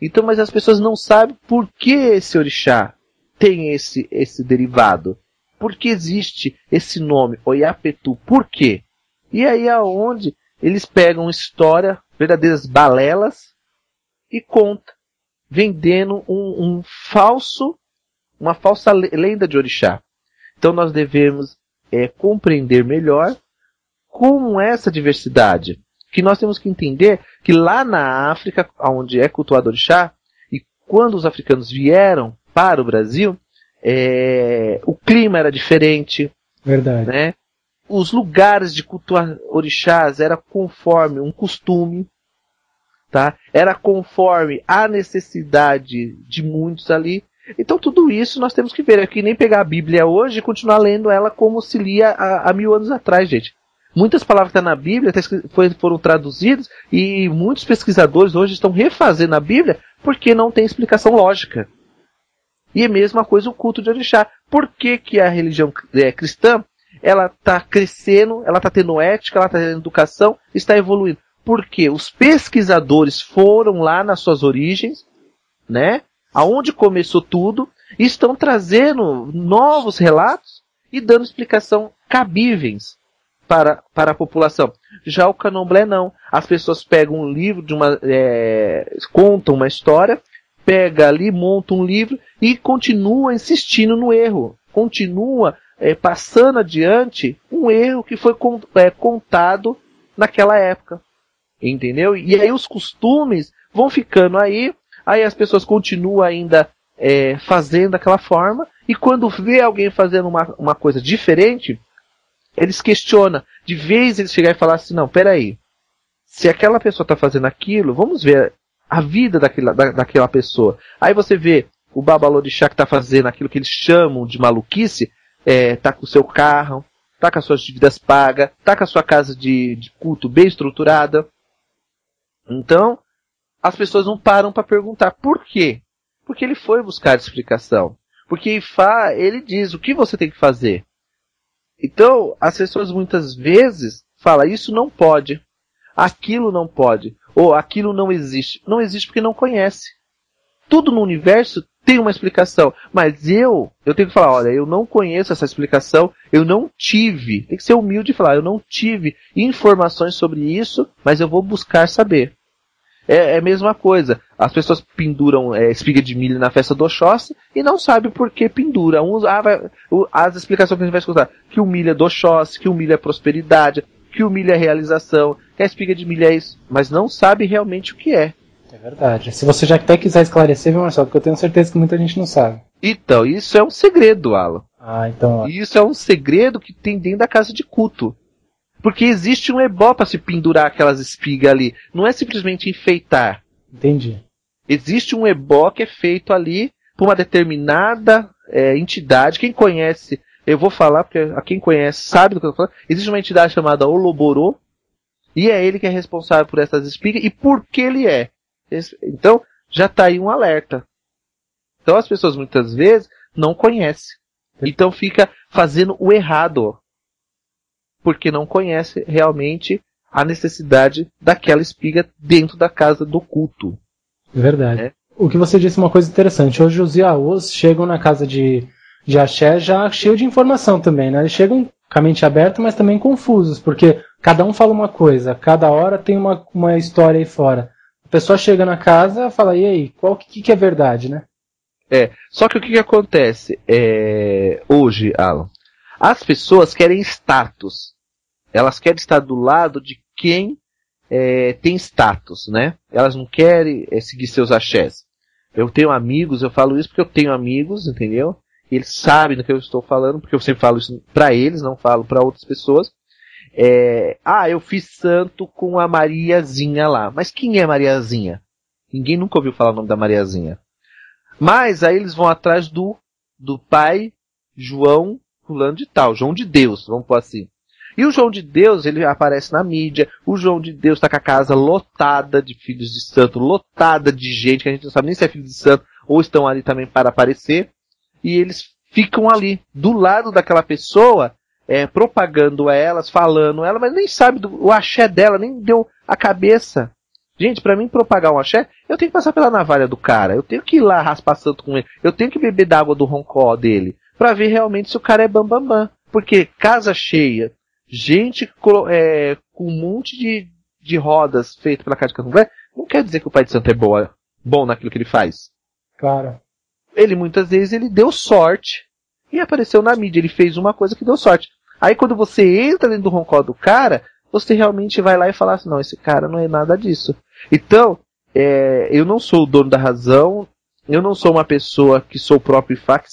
Então, mas as pessoas não sabem por que esse orixá tem esse derivado. Por que existe esse nome, Oiá Petu? Por quê? E aí é onde eles pegam história, verdadeiras balelas, e contam, vendendo uma falsa lenda de orixá. Então nós devemos compreender melhor como essa diversidade, que nós temos que entender que lá na África, onde é cultuado o orixá, e quando os africanos vieram para o Brasil, o clima era diferente. Verdade. Né? Os lugares de cultuar orixás era conforme um costume, tá? Era conforme a necessidade de muitos ali. Então tudo isso nós temos que ver. É que nem pegar a Bíblia hoje e continuar lendo ela como se lia há 1000 anos atrás, gente. Muitas palavras que estão na Bíblia foram traduzidas e muitos pesquisadores hoje estão refazendo a Bíblia porque não tem explicação lógica. E é a mesma coisa o culto de orixá. Por que que a religião cristã ela está crescendo, ela está tendo ética, ela está tendo educação, está evoluindo? Porque os pesquisadores foram lá nas suas origens, né? Aonde começou tudo, e estão trazendo novos relatos e dando explicação cabíveis para a população. Já o candomblé não. As pessoas pegam um livro, contam uma história, pega ali, monta um livro e continua insistindo no erro. Continua passando adiante um erro que foi contado naquela época. Entendeu? E aí os costumes vão ficando aí as pessoas continuam ainda fazendo daquela forma, e quando vê alguém fazendo uma coisa diferente, eles questionam. De vez eles chegarem e falar assim, não, peraí, se aquela pessoa está fazendo aquilo, vamos ver a vida daquela pessoa. Aí você vê o babalorixá que está fazendo aquilo que eles chamam de maluquice, tá com o seu carro, tá com as suas dívidas pagas, tá com a sua casa de culto bem estruturada. Então, as pessoas não param para perguntar por quê. Porque ele foi buscar explicação. Porque Ifá, ele diz o que você tem que fazer. Então, as pessoas muitas vezes falam, isso não pode, aquilo não pode, ou aquilo não existe. Não existe porque não conhece. Tudo no universo tem uma explicação, mas eu tenho que falar, olha, eu não conheço essa explicação, eu não tive, tem que ser humilde e falar, eu não tive informações sobre isso, mas eu vou buscar saber. É a mesma coisa. As pessoas penduram espiga de milho na festa do Oxóssi e não sabem por que pendura. As explicações que a gente vai escutar. Que o milho é do Oxóssi, que o milho é prosperidade, que o milho é realização, que a espiga de milho é isso. Mas não sabe realmente o que é. É verdade. Se você já até quiser esclarecer, viu, Marcelo? Porque eu tenho certeza que muita gente não sabe. Então, isso é um segredo, Alan. Então... Isso é um segredo que tem dentro da casa de culto. Porque existe um ebó para se pendurar aquelas espigas ali. Não é simplesmente enfeitar. Entendi. Existe um ebó que é feito ali por uma determinada entidade. Quem conhece, eu vou falar, porque a quem conhece sabe do que eu estou falando. Existe uma entidade chamada Oloborô. E é ele que é responsável por essas espigas. E por que ele é? Então, já está aí um alerta. Então as pessoas muitas vezes não conhecem. Então fica fazendo o errado. Porque não conhece realmente a necessidade daquela espiga dentro da casa do culto. Verdade. O que você disse é uma coisa interessante. Hoje os iaôs chegam na casa de axé já cheio de informação também, né? Eles chegam com a mente aberta, mas também confusos, porque cada um fala uma coisa, cada hora tem uma história aí fora. A pessoa chega na casa e fala, e aí, o que é verdade, né? Só que o que acontece hoje, Alan? As pessoas querem status. Elas querem estar do lado de quem tem status, né? Elas não querem seguir seus axés. Eu tenho amigos, eu falo isso porque eu tenho amigos, entendeu? E eles sabem do que eu estou falando, porque eu sempre falo isso para eles, não falo para outras pessoas. Eu fiz santo com a Mariazinha lá. Mas quem é Mariazinha? Ninguém nunca ouviu falar o nome da Mariazinha. Mas aí eles vão atrás do pai João fulano de tal, João de Deus, vamos pôr assim. E o João de Deus, ele aparece na mídia, o João de Deus está com a casa lotada de filhos de santo, lotada de gente, que a gente não sabe nem se é filho de santo, ou estão ali também para aparecer, e eles ficam ali, do lado daquela pessoa, propagando elas, falando ela, mas nem sabe o axé dela, nem deu a cabeça. Gente, para mim propagar um axé, eu tenho que passar pela navalha do cara, eu tenho que ir lá raspar santo com ele, eu tenho que beber da água do roncó dele, para ver realmente se o cara é bambambam. Porque casa cheia, gente com um monte de rodas feitas pela casa de candomblé, não quer dizer que o pai de santo é bom naquilo que ele faz. Claro. Ele muitas vezes ele deu sorte e apareceu na mídia, ele fez uma coisa que deu sorte. Aí quando você entra dentro do roncó do cara, você realmente vai lá e fala assim, não, esse cara não é nada disso. Então, eu não sou o dono da razão, eu não sou uma pessoa que sou próprio Ifá, que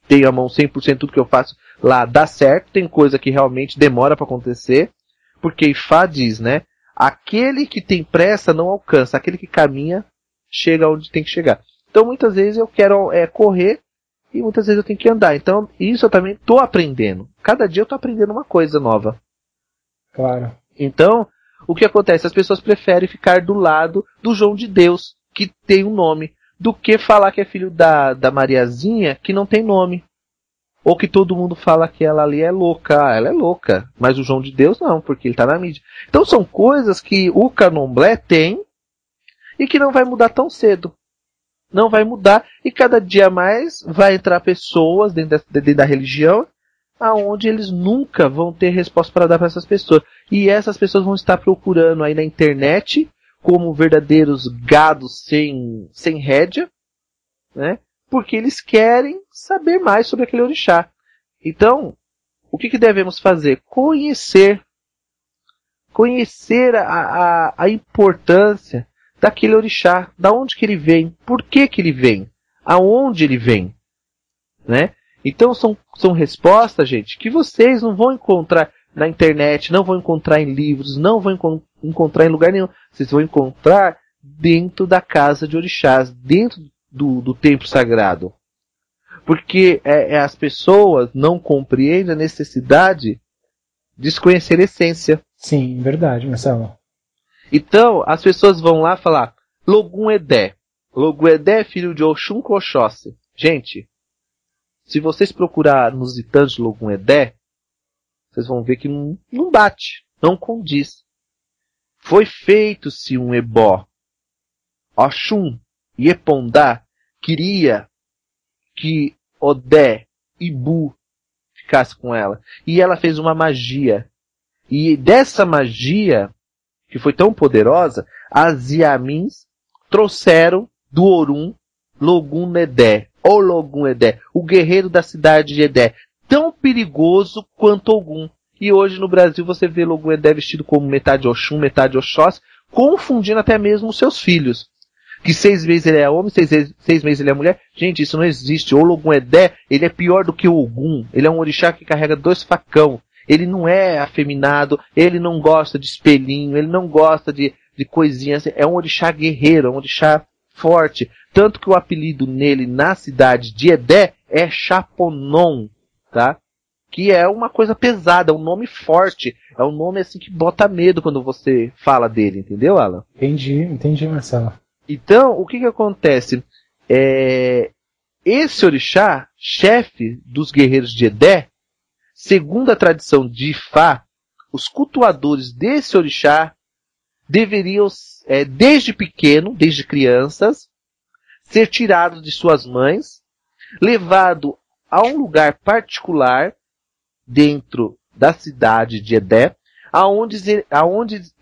tem a mão 100% tudo que eu faço lá dá certo, tem coisa que realmente demora para acontecer, porque Ifá diz, né, aquele que tem pressa não alcança, aquele que caminha chega onde tem que chegar. Então muitas vezes eu quero correr e muitas vezes eu tenho que andar. Então isso eu também estou aprendendo. Cada dia eu estou aprendendo uma coisa nova. Claro. Então, o que acontece? As pessoas preferem ficar do lado do João de Deus, que tem um nome, do que falar que é filho da Mariazinha, que não tem nome. Ou que todo mundo fala que ela ali é louca. Ah, ela é louca. Mas o João de Deus não, porque ele está na mídia. Então são coisas que o Candomblé tem e que não vai mudar tão cedo. Não vai mudar. E cada dia mais vai entrar pessoas dentro da religião aonde eles nunca vão ter resposta para dar para essas pessoas. E essas pessoas vão estar procurando aí na internet como verdadeiros gados sem rédea, né? Porque eles querem saber mais sobre aquele orixá. Então, o que devemos fazer? Conhecer a importância daquele orixá, da onde que ele vem, por que ele vem, aonde ele vem, né? Então são respostas, gente, que vocês não vão encontrar na internet, não vão encontrar em livros, não vão encontrar em lugar nenhum. Vocês vão encontrar dentro da casa de orixás, dentro do templo sagrado. Porque as pessoas não compreendem a necessidade de se conhecer a essência. Sim, verdade, Marcelo. Então, as pessoas vão lá falar Logum Edé. Logum Edé é filho de Oxum com Oxóssi. Gente, se vocês procurar nos itantes de Logum Edé, vocês vão ver que não bate, não condiz. Foi feito-se um ebó. Oxum e Epondá queria que Odé e Bu ficasse com ela. E ela fez uma magia. E dessa magia, que foi tão poderosa, as Iamins trouxeram do Orum Logum Edé, ou Logum Edé, o guerreiro da cidade de Edé, tão perigoso quanto Ogum. E hoje no Brasil você vê Logum Edé vestido como metade Oxum, metade Oxóssi, confundindo até mesmo os seus filhos. Que 6 meses ele é homem, 6 meses ele é mulher. Gente, isso não existe. O Logum Edé, ele é pior do que o Ogum. Ele é um orixá que carrega 2 facão. Ele não é afeminado, ele não gosta de espelhinho, ele não gosta de coisinhas. É um orixá guerreiro, é um orixá forte. Tanto que o apelido nele na cidade de Edé é Chaponon, tá? Que é uma coisa pesada, é um nome forte. É um nome assim que bota medo quando você fala dele, entendeu, Alan? Entendi, Marcelo. Então, o que acontece? Esse orixá, chefe dos guerreiros de Edé, segundo a tradição de Ifá, os cultuadores desse orixá deveriam, desde pequeno, desde crianças, ser tirados de suas mães, levado a um lugar particular dentro da cidade de Edé, aonde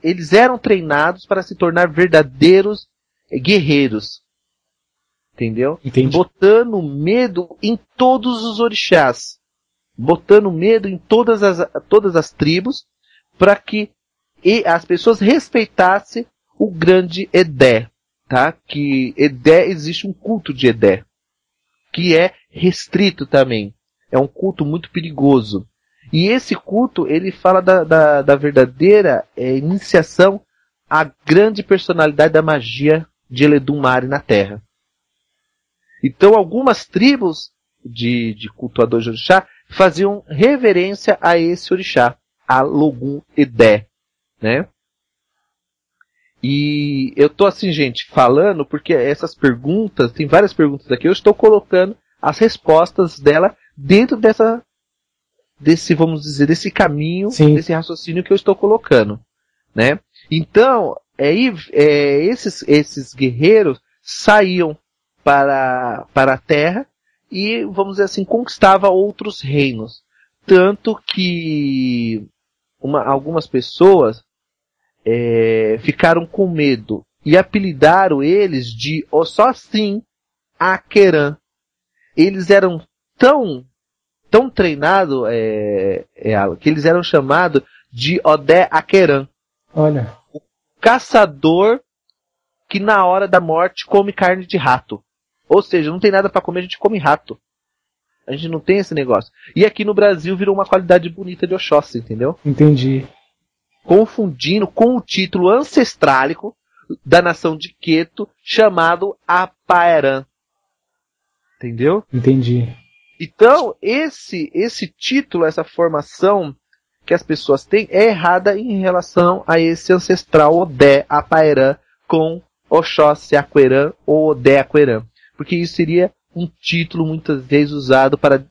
eles eram treinados para se tornar verdadeiros guerreiros. Entendeu? Entendi. Botando medo em todos os orixás. Botando medo em todas as tribos, para que as pessoas respeitassem o grande Edé, tá? Que Edé, existe um culto de Edé, que é restrito também. É um culto muito perigoso. E esse culto, ele fala da verdadeira iniciação à grande personalidade da magia de Eledumare na Terra. Então, algumas tribos de cultuadores de orixá faziam reverência a esse orixá, a Logum Edé, né? E eu tô assim, gente, falando porque essas perguntas, tem várias perguntas aqui, eu estou colocando as respostas dela dentro desse, vamos dizer, desse caminho, Sim. desse raciocínio que eu estou colocando, né? Então, esses guerreiros saíam para a Terra e, vamos dizer assim, conquistava outros reinos. Tanto que algumas pessoas ficaram com medo e apelidaram eles de Ossossim Aqueran. Eles eram tão tão treinado, que eles eram chamados de Odé Aqueran. Olha. O caçador que na hora da morte come carne de rato. Ou seja, não tem nada para comer, a gente come rato. A gente não tem esse negócio. E aqui no Brasil virou uma qualidade bonita de Oxóssi, entendeu? Entendi. Confundindo com o título ancestrálico da nação de Queto, chamado Apaeran. Entendeu? Entendi. Então, esse título, essa formação que as pessoas têm é errada em relação a esse ancestral Odé Apaeran com Oxóssi Aqueran ou Odé Aqueran. Porque isso seria um título muitas vezes usado para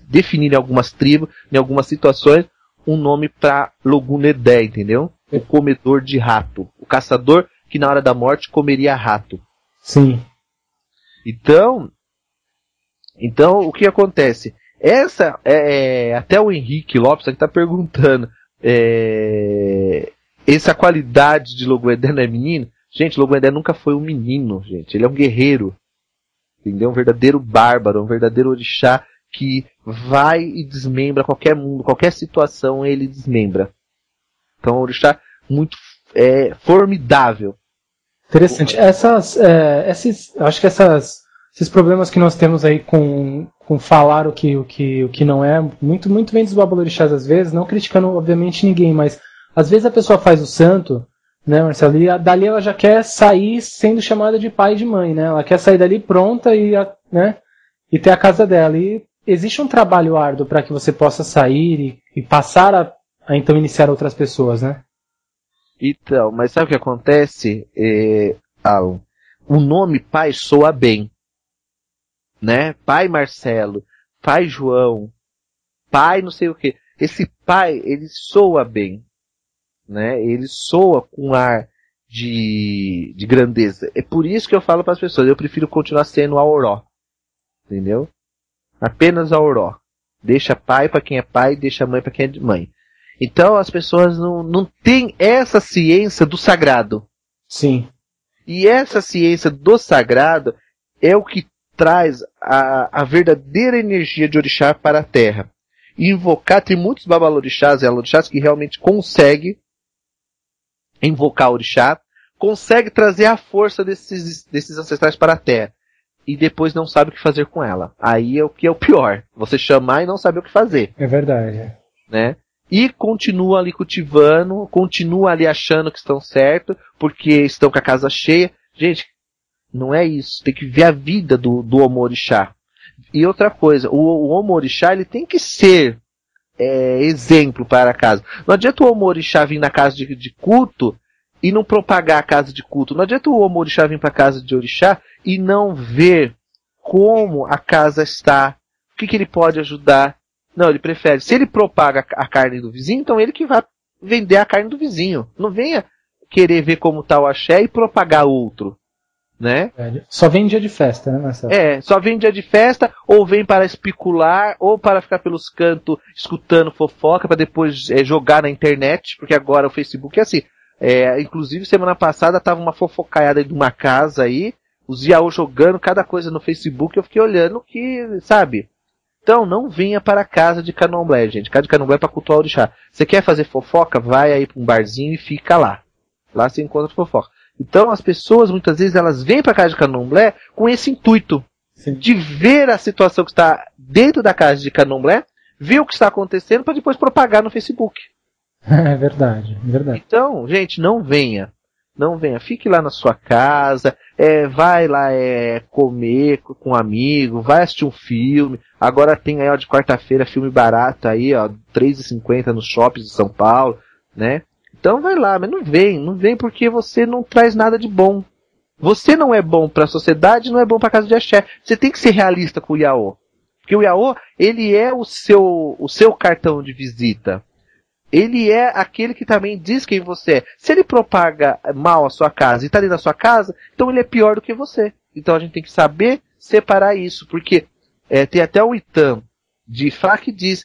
definir em algumas tribos, em algumas situações, um nome para Logunedé, entendeu? O comedor de rato. O caçador que na hora da morte comeria rato. Sim. Então o que acontece? Até o Henrique Lopes está perguntando, essa qualidade de Logunedé não é menino? Gente, Logunedé nunca foi um menino, gente. Ele é um guerreiro. Entendeu? Um verdadeiro bárbaro, um verdadeiro orixá que vai e desmembra qualquer mundo, qualquer situação ele desmembra. Então é um orixá muito formidável. Interessante. Acho que esses problemas que nós temos aí com falar o que não é, muito vem dos babalorixás às vezes, não criticando obviamente ninguém, mas às vezes a pessoa faz o santo, né, Marcelo, e dali ela já quer sair sendo chamada de pai e de mãe, né? Ela quer sair dali pronta e ter a casa dela. E existe um trabalho árduo para que você possa sair e passar a então iniciar outras pessoas, né? Então, mas sabe o que acontece, Alan? O nome pai soa bem, né? Pai Marcelo, pai João, pai não sei o que. Esse pai, ele soa bem, né? Ele soa com ar de grandeza. É por isso que eu falo para as pessoas, eu prefiro continuar sendo Auró, entendeu? Apenas Auró. Deixa pai para quem é pai, deixa mãe para quem é mãe. Então as pessoas não têm essa ciência do sagrado. Sim. E essa ciência do sagrado é o que traz a verdadeira energia de orixá para a terra. E invocar, tem muitos babalorixás e alorixás que realmente conseguem invocar orixá, consegue trazer a força desses ancestrais para a terra. E depois não sabe o que fazer com ela. Aí é o que é o pior. Você chamar e não saber o que fazer. É verdade. Né? E continua ali cultivando, continua ali achando que estão certo, porque estão com a casa cheia. Gente, não é isso. Tem que ver a vida do Omorixá. E outra coisa, o Omorixá ele tem que ser exemplo para a casa. Não adianta o Omorixá vir na casa de culto e não propagar a casa de culto. Não adianta o Omorixá vir para a casa de orixá e não ver como a casa está, o que ele pode ajudar. Não, ele prefere. Se ele propaga a carne do vizinho, então ele que vai vender a carne do vizinho. Não venha querer ver como está o axé e propagar outro. Né? Só vem dia de festa, né, Marcelo? Só vem dia de festa, ou vem para especular, ou para ficar pelos cantos escutando fofoca, para depois jogar na internet, porque agora o Facebook é assim. Inclusive, semana passada tava uma fofocaiada de uma casa aí, os Yaô jogando cada coisa no Facebook, eu fiquei olhando que, sabe? Então, não venha para a casa de Candomblé, gente. Casa de Candomblé é para cultuar o orixá. Você quer fazer fofoca? Vai aí para um barzinho e fica lá. Lá você encontra fofoca. Então as pessoas muitas vezes elas vêm para a casa de Candomblé com esse intuito. Sim. De ver a situação que está dentro da casa de Candomblé, ver o que está acontecendo para depois propagar no Facebook. É verdade, é verdade. Então, gente, não venha. Não venha. Fique lá na sua casa, vai lá comer com um amigo, vai assistir um filme. Agora tem aí, ó, de quarta-feira, filme barato aí, ó, R$3,50 nos shoppings de São Paulo, né? Então vai lá, mas não vem porque você não traz nada de bom. Você não é bom para a sociedade, não é bom para a casa de axé. Você tem que ser realista com o Yaô. Porque o Yaô, ele é o seu cartão de visita. Ele é aquele que também diz quem você é. Se ele propaga mal a sua casa e está dentro da sua casa, então ele é pior do que você. Então a gente tem que saber separar isso. Porque tem até o Itam de Fá que diz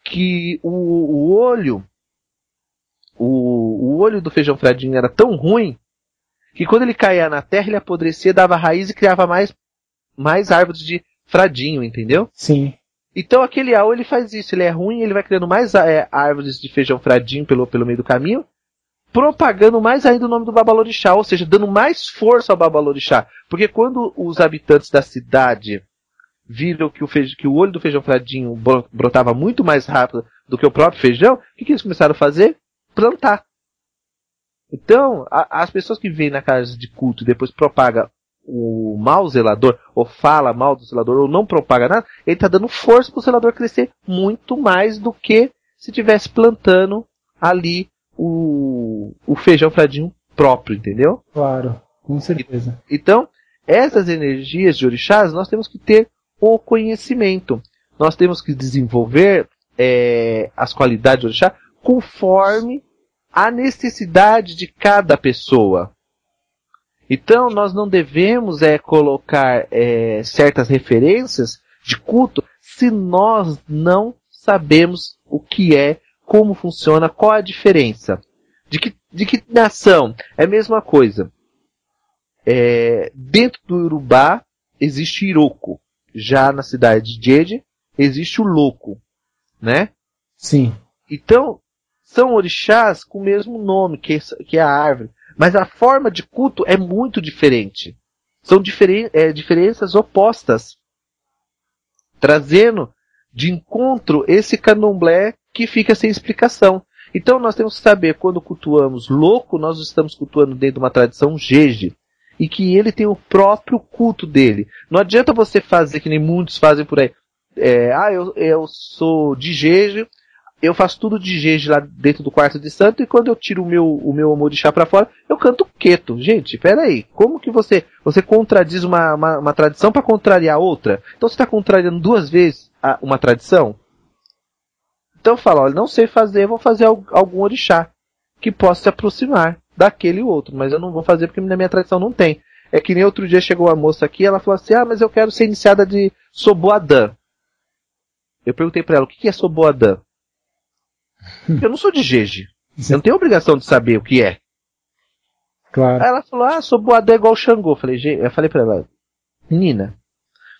que o olho do feijão fradinho era tão ruim que quando ele caía na terra, ele apodrecia, dava raiz e criava mais árvores de fradinho, entendeu? Sim. Então aquele AU ele faz isso, ele é ruim, ele vai criando mais árvores de feijão fradinho pelo meio do caminho, propagando mais ainda o nome do Babalorixá, ou seja, dando mais força ao Babalorixá. Porque quando os habitantes da cidade viram que o olho do feijão fradinho brotava muito mais rápido do que o próprio feijão, o que eles começaram a fazer? Plantar. Então, as pessoas que vêm na casa de culto e depois propaga o mau zelador, ou fala mal do zelador, ou não propaga nada, ele está dando força para o zelador crescer muito mais do que se estivesse plantando ali o feijão fradinho próprio, entendeu? Claro, com certeza. Então, essas energias de orixás, nós temos que ter o conhecimento. Nós temos que desenvolver as qualidades de orixá conforme a necessidade de cada pessoa. Então, nós não devemos colocar certas referências de culto se nós não sabemos o que é, como funciona, qual a diferença. De que nação? É a mesma coisa. Dentro do Urubá existe Iroko. Já na cidade de Jeje existe o Loco, né? Sim. Então, são orixás com o mesmo nome, que é a árvore. Mas a forma de culto é muito diferente. São diferenças opostas. Trazendo de encontro esse candomblé que fica sem explicação. Então nós temos que saber, quando cultuamos Loco, nós estamos cultuando dentro de uma tradição Jeje. E que ele tem o próprio culto dele. Não adianta você fazer, que nem muitos fazem por aí. Eu sou de Jeje, eu faço tudo de Jeje lá dentro do quarto de santo, e quando eu tiro o meu Omorixá pra fora, eu canto queto. Gente, peraí, como que você contradiz uma tradição para contrariar outra? Então você está contrariando duas vezes uma tradição? Então eu falo, olha, não sei fazer, vou fazer algum orixá que possa se aproximar daquele outro, mas eu não vou fazer porque na minha tradição não tem. É que nem outro dia chegou uma moça aqui, ela falou assim, mas eu quero ser iniciada de Soboadã. Eu perguntei pra ela, o que é Soboadã? Eu não sou de Jeje. Eu não tenho obrigação de saber o que é. Claro. Aí ela falou, Soboadã é igual Xangô. Eu falei pra ela, menina,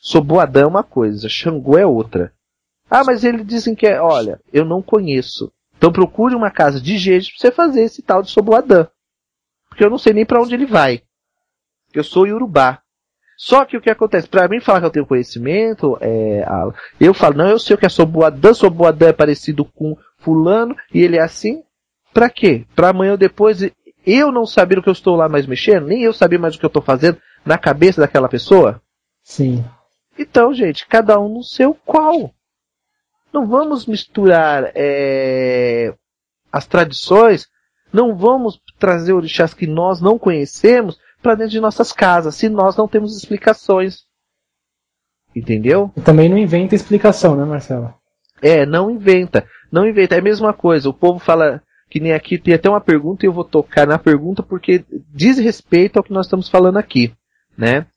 Soboadã é uma coisa, Xangô é outra. Mas eles dizem que olha, eu não conheço. Então procure uma casa de Jeje pra você fazer esse tal de Soboadã. Porque eu não sei nem pra onde ele vai. Eu sou Iorubá. Só que o que acontece? Pra mim falar que eu tenho conhecimento, eu falo, não, eu sei o que é Soboadã é parecido com fulano, e ele é assim. Pra quê? Pra amanhã ou depois eu não saber o que eu estou lá mais mexendo, nem eu saber mais o que eu estou fazendo na cabeça daquela pessoa? Sim. Então, gente, cada um no seu qual. Não vamos misturar as tradições, não vamos trazer orixás que nós não conhecemos para dentro de nossas casas, se nós não temos explicações. Entendeu? E também não inventa explicação, né, Marcelo? Não inventa. Não inventa. É a mesma coisa. O povo fala, que nem aqui, tem até uma pergunta e eu vou tocar na pergunta porque diz respeito ao que nós estamos falando aqui, né?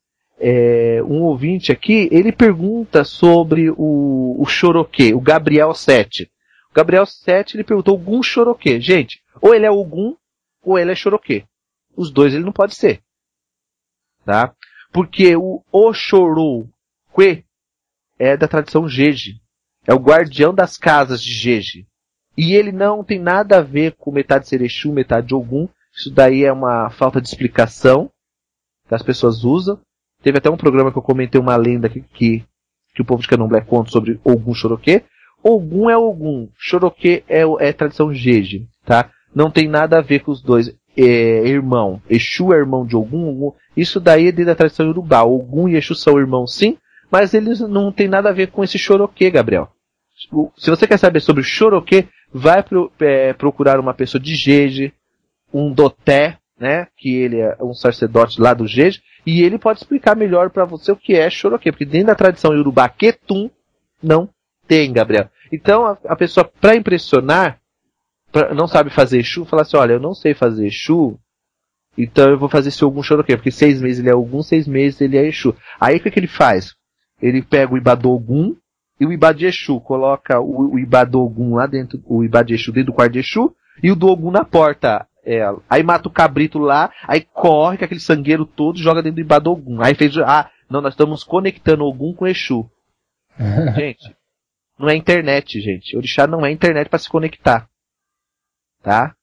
Um ouvinte aqui, ele pergunta sobre o Choroquê, o Gabriel 7. O Gabriel 7, ele perguntou Ogum Choroquê. Gente, ou ele é Ogum, ou ele é Choroquê. Os dois ele não pode ser. Tá? Porque o Oxoroquê é da tradição Jeje. É o guardião das casas de Jeje. E ele não tem nada a ver com metade ser Exu, metade Ogum. Isso daí é uma falta de explicação que as pessoas usam. Teve até um programa que eu comentei uma lenda que o povo de Candomblé conta sobre Ogum Choroquê. Ogum é Ogum, Choroquê é tradição Jeje, tá? Não tem nada a ver com os dois. Irmão. Exu é irmão de Ogum. Isso daí é dentro da tradição Iorubá. Ogum e Exu são irmãos sim, mas eles não tem nada a ver com esse Choroquê, Gabriel. Se você quer saber sobre o Choroquê, vai procurar uma pessoa de Jeje, um Doté, né? Que ele é um sacerdote lá do Jeje, e ele pode explicar melhor para você o que é Choroquê, porque dentro da tradição Iorubá Ketum não tem, Gabriel. Então a pessoa, para impressionar, não sabe fazer Exu, fala assim, olha, eu não sei fazer Exu, então eu vou fazer esse Ogum Choroquê, porque 6 meses ele é Ogum, 6 meses ele é Exu. Aí o que ele faz? Ele pega o Ibá do Ogum e o Ibá de Exu, coloca o Ibá do Ogum lá dentro, o Ibá de Exu dentro do quarto de Exu, e o do Ogum na porta. Aí mata o cabrito lá, aí corre com aquele sangueiro todo e joga dentro do Ibá do Ogum. Aí fez, não, nós estamos conectando Ogum com Exu. Gente, não é internet, gente. Orixá não é internet para se conectar. Tá?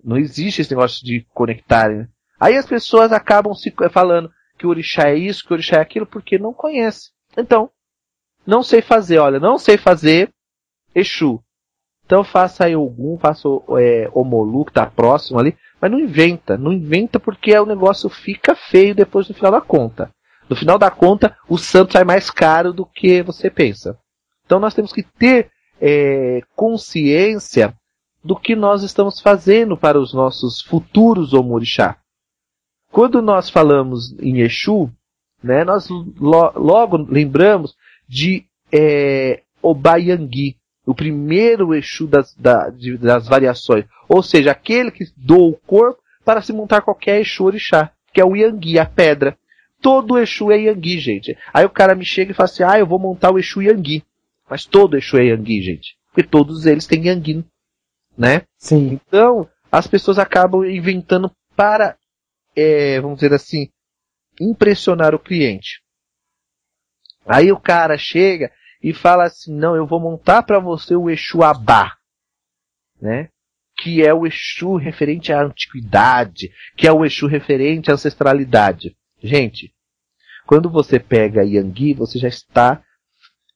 Não existe esse negócio de conectar. Né? Aí as pessoas acabam se falando que o orixá é isso, que o orixá é aquilo, porque não conhece. Então, não sei fazer Exu. Então faça aí Ogum, faça Omolu, que tá próximo ali, mas não inventa porque o negócio fica feio depois no final da conta. No final da conta, o santo sai mais caro do que você pensa. Então nós temos que ter consciência do que nós estamos fazendo para os nossos futuros Omorixá. Quando nós falamos em Exu, né, nós logo lembramos de Obayangui, o primeiro Exu das variações. Ou seja, aquele que doa o corpo para se montar qualquer Exu Orixá, que é o Yangui, a pedra. Todo Exu é Yangui, gente. Aí o cara me chega e fala assim, eu vou montar o Exu Yangui. Mas todo Exu é Yangui, gente. Porque todos eles têm Yangui, né? Sim. Então, as pessoas acabam inventando para, vamos dizer assim, impressionar o cliente. Aí o cara chega e fala assim, não, eu vou montar para você o Exu Abá, né? Que é o Exu referente à antiguidade, que é o Exu referente à ancestralidade. Gente, quando você pega Yangui, você já está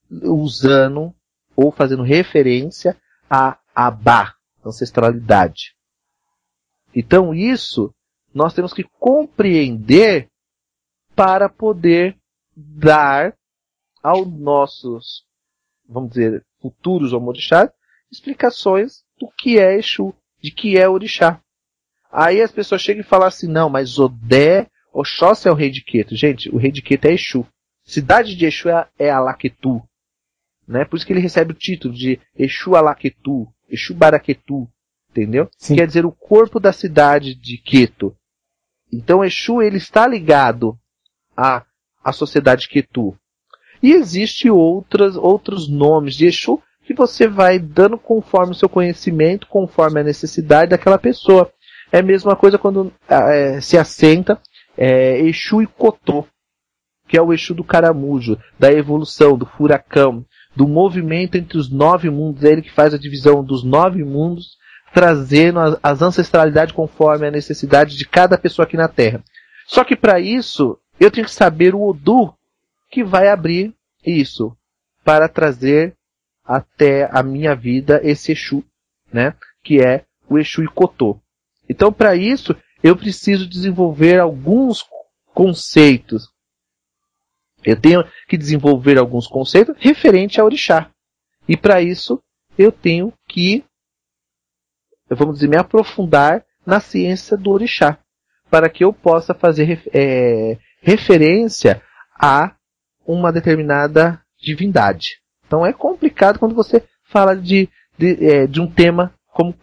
usando ou fazendo referência a Abá, ancestralidade. Então isso nós temos que compreender para poder dar aos nossos, vamos dizer, futuros Omorixás, explicações do que é Exu, de que é Orixá. Aí as pessoas chegam e falam assim, não, mas Oxóssi é o rei de Queto. Gente, o rei de Queto é Exu. Cidade de Exu é Alaquetu. Né? Por isso que ele recebe o título de Exu Alaquetu, Exu Baraquetu. Entendeu? Sim. Quer dizer, o corpo da cidade de Queto. Então Exu, ele está ligado à sociedade Quetu. E existem outros nomes de Exu que você vai dando conforme o seu conhecimento, conforme a necessidade daquela pessoa. É a mesma coisa quando se assenta Exu Icotô, que é o Exu do caramujo, da evolução, do furacão, do movimento entre os 9 mundos. É ele que faz a divisão dos 9 mundos, trazendo as ancestralidades conforme a necessidade de cada pessoa aqui na Terra. Só que para isso, eu tenho que saber o Odu que vai abrir isso, para trazer até a minha vida esse Exu, né? Que é o Exu Icotô. Então, para isso, eu preciso desenvolver alguns conceitos. Eu tenho que desenvolver alguns conceitos referentes a Orixá. E para isso, eu tenho que, vamos dizer, me aprofundar na ciência do Orixá, para que eu possa fazer referência a uma determinada divindade. Então é complicado quando você fala de um tema como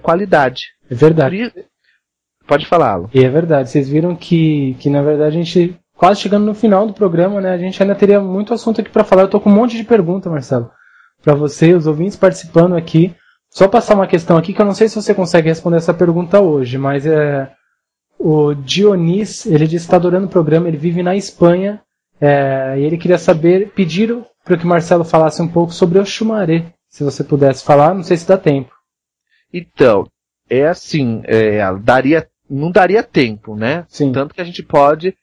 qualidade. É verdade. Pode falá-lo. E é verdade. Vocês viram que na verdade a gente, quase chegando no final do programa, né, a gente ainda teria muito assunto aqui para falar. Eu tô com um monte de pergunta, Marcelo, para você, os ouvintes participando aqui. Só passar uma questão aqui que eu não sei se você consegue responder essa pergunta hoje, mas o Dionis, ele disse que está adorando o programa, ele vive na Espanha, e ele queria pedir para que o Marcelo falasse um pouco sobre o Oxumaré, se você pudesse falar, não sei se dá tempo. Então, assim, não daria tempo, né? Sim. Tanto que a gente pode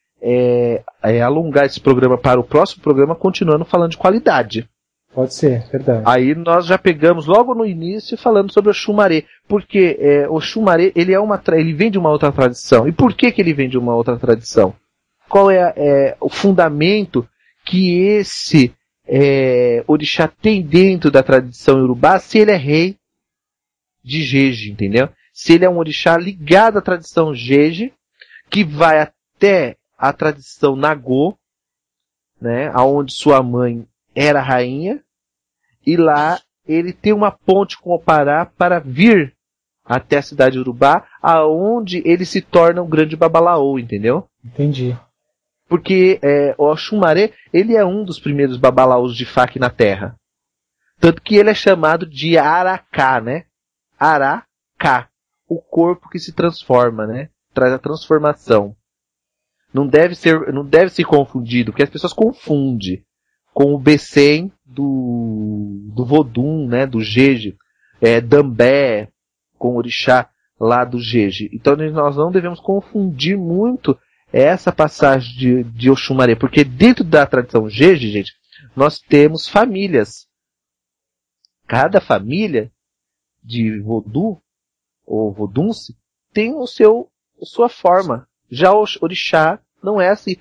alongar esse programa para o próximo programa, continuando falando de qualidade. Pode ser, verdade. Aí nós já pegamos logo no início falando sobre o Oxumaré, porque o Oxumaré, ele vem de uma outra tradição. E por que ele vem de uma outra tradição? Qual é o fundamento que esse orixá tem dentro da tradição iorubá, se ele é rei de Jeje, entendeu? Se ele é um orixá ligado à tradição Jeje, que vai até a tradição Nagô, né, aonde sua mãe era rainha, e lá ele tem uma ponte com o Pará para vir até a cidade de Urubá, aonde ele se torna um grande babalaô, entendeu? Entendi. Porque o Oxumaré, ele é um dos primeiros babalaôs de Fá aqui na Terra. Tanto que ele é chamado de Aracá, né? Aracá. O corpo que se transforma, né? Traz a transformação. Não deve ser confundido, porque as pessoas confundem com o Bessem do Vodun, né, do Jeje, Dambé com o orixá lá do Jeje. Então nós não devemos confundir muito essa passagem de Oxumaré, porque dentro da tradição Jeje, gente, nós temos famílias. Cada família de Vodun ou Vodunce tem sua forma. Já o orixá não é assim.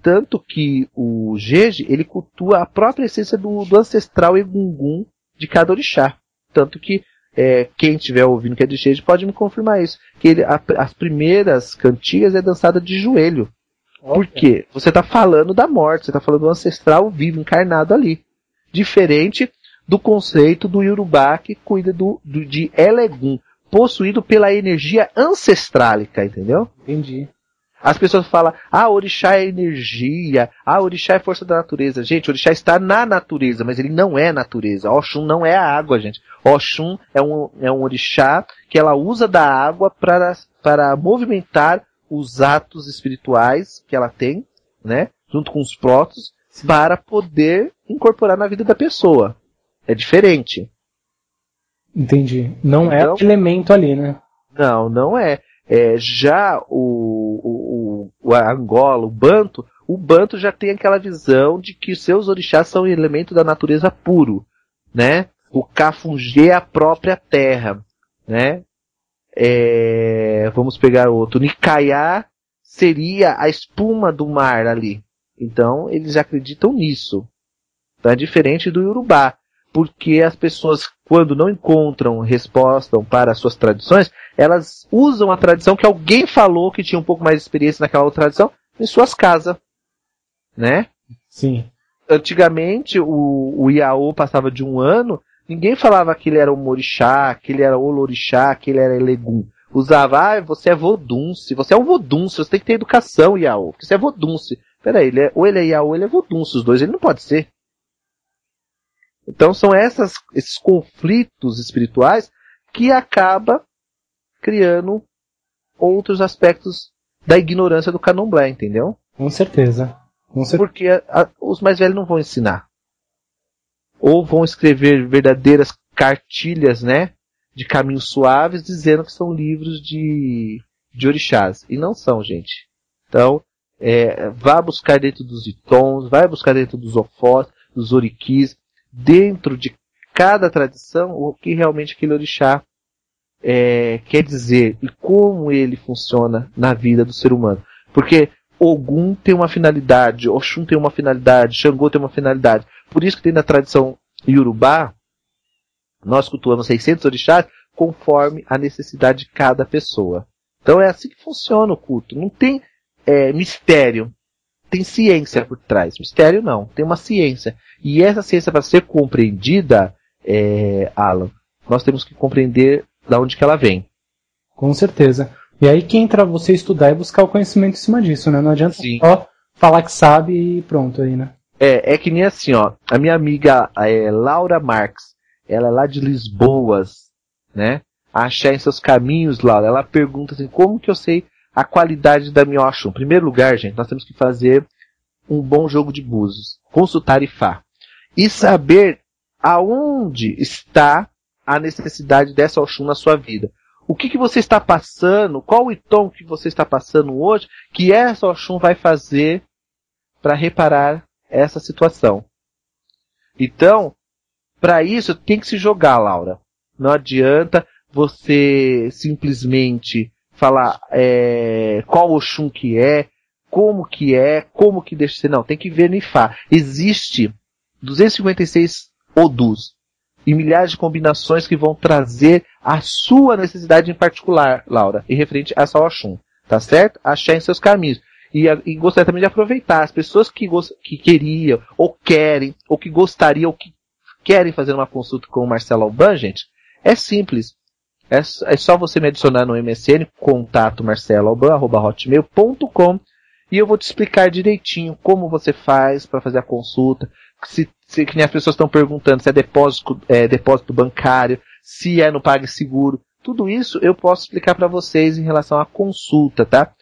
Tanto que o Jeje, ele cultua a própria essência do ancestral Egungun de cada orixá. Tanto que quem estiver ouvindo que é de Jeje pode me confirmar isso. Que as primeiras cantigas é dançada de joelho. Por quê? Você está falando da morte, você está falando do ancestral vivo, encarnado ali. Diferente do conceito do Yorubá que cuida de Elegun, possuído pela energia ancestrálica, entendeu? Entendi. As pessoas falam, orixá é energia, orixá é força da natureza. Gente, o orixá está na natureza, mas ele não é natureza. Oxum não é a água, gente. Oxum é um orixá que ela usa da água para movimentar os atos espirituais que ela tem, né, junto com os prótons, para poder incorporar na vida da pessoa. É diferente. Entendi. Não então, é elemento ali, né? Não é. Já a Angola, o Banto já tem aquela visão de que seus orixás são elementos da natureza puro, né? O Cafungê é a própria terra, né? Vamos pegar outro. Nicaiá seria a espuma do mar ali. Então, eles acreditam nisso. Então, é diferente do Yorubá. Porque as pessoas, quando não encontram resposta para as suas tradições, elas usam a tradição que alguém falou que tinha um pouco mais de experiência naquela outra tradição em suas casas, né? Sim. Antigamente, o Iaô passava de 1 ano, ninguém falava que ele era um orixá, que ele era olorixá, que ele era elegum. Usava, você é vodunce, você é um vodunce, você tem que ter educação, Iaô, porque você é vodunce. Peraí, ou ele é Iaô ou ele é vodunce, os dois ele não pode ser. Então são esses conflitos espirituais que acaba criando outros aspectos da ignorância do candomblé, entendeu? Com certeza. Porque os mais velhos não vão ensinar. Ou vão escrever verdadeiras cartilhas, né, de caminhos suaves, dizendo que são livros de orixás. E não são, gente. Então, vá buscar dentro dos itons, vai buscar dentro dos ofós, dos oriquis, dentro de cada tradição, o que realmente aquele orixá quer dizer e como ele funciona na vida do ser humano. Porque Ogum tem uma finalidade, Oxum tem uma finalidade, Xangô tem uma finalidade. Por isso que tem na tradição Yorubá, nós cultuamos 600 orixás conforme a necessidade de cada pessoa. Então é assim que funciona o culto. Não tem mistério. Tem ciência por trás. Mistério não, tem uma ciência. E essa ciência, para ser compreendida, Alan, nós temos que compreender de onde que ela vem. Com certeza. E aí que entra você estudar e buscar o conhecimento em cima disso, né? Não adianta só falar que sabe e pronto aí, né? É que nem assim, ó. A minha amiga Laura Marques, ela é lá de Lisboas, né? Achar em seus caminhos, Laura. Ela pergunta assim, como que eu sei a qualidade da minha Oxum? Em primeiro lugar, gente, nós temos que fazer um bom jogo de búzios, consultar Ifá e saber aonde está a necessidade dessa Oxum na sua vida. O que você está passando, qual o tom que você está passando hoje, que essa Oxum vai fazer para reparar essa situação. Então, para isso tem que se jogar, Laura. Não adianta você simplesmente falar qual Oxum que é, como que deixa ser. Não, tem que ver no Ifá. Existe 256 Odus e milhares de combinações que vão trazer a sua necessidade em particular, Laura, em referente a essa Oxum. Tá certo? Achar em seus caminhos. E gostaria também de aproveitar as pessoas que queriam, ou querem, ou que gostariam, ou que querem fazer uma consulta com o Marcelo Alban, gente. É simples. É só você me adicionar no MSN, contato marceloalban@hotmail.com, e eu vou te explicar direitinho como você faz para fazer a consulta. Que nem as pessoas estão perguntando se é depósito bancário, se é no PagSeguro. Tudo isso eu posso explicar para vocês em relação à consulta, tá?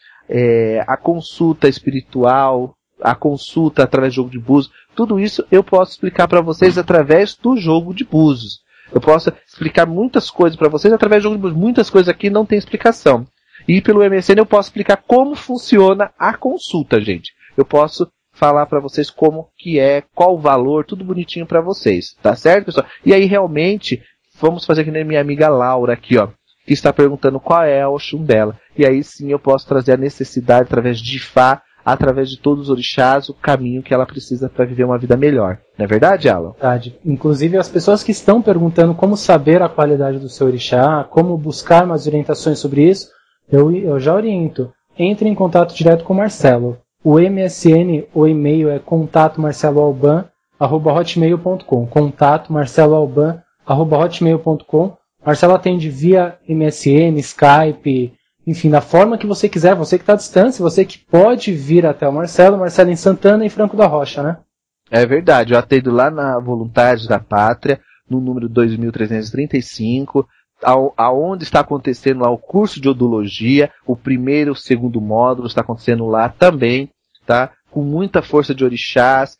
A consulta espiritual, a consulta através do jogo de búzios, tudo isso eu posso explicar para vocês através do jogo de búzios. Eu posso explicar muitas coisas para vocês através do jogo de búzios. Muitas coisas aqui não tem explicação. E pelo MSN eu posso explicar como funciona a consulta, gente. Eu posso falar para vocês como que é, qual o valor, tudo bonitinho para vocês. Tá certo, pessoal? E aí realmente, vamos fazer que nem minha amiga Laura aqui, ó, que está perguntando qual é a Oxum dela. E aí sim eu posso trazer a necessidade através de Ifá, através de todos os orixás, o caminho que ela precisa para viver uma vida melhor. Não é verdade, Alan? Verdade. Inclusive, as pessoas que estão perguntando como saber a qualidade do seu orixá, como buscar mais orientações sobre isso, eu já oriento. Entre em contato direto com o Marcelo. O MSN, o e-mail é contatomarceloalban@hotmail.com. contatomarceloalban@hotmail.com. Marcelo atende via MSN, Skype, enfim, da forma que você quiser, você que está à distância, você que pode vir até o Marcelo em Santana e Franco da Rocha, né? É verdade, eu atendo lá na Voluntários da Pátria, no número 2335, aonde está acontecendo lá o curso de odologia, o primeiro e o segundo módulo está acontecendo lá também, tá? Com muita força de orixás,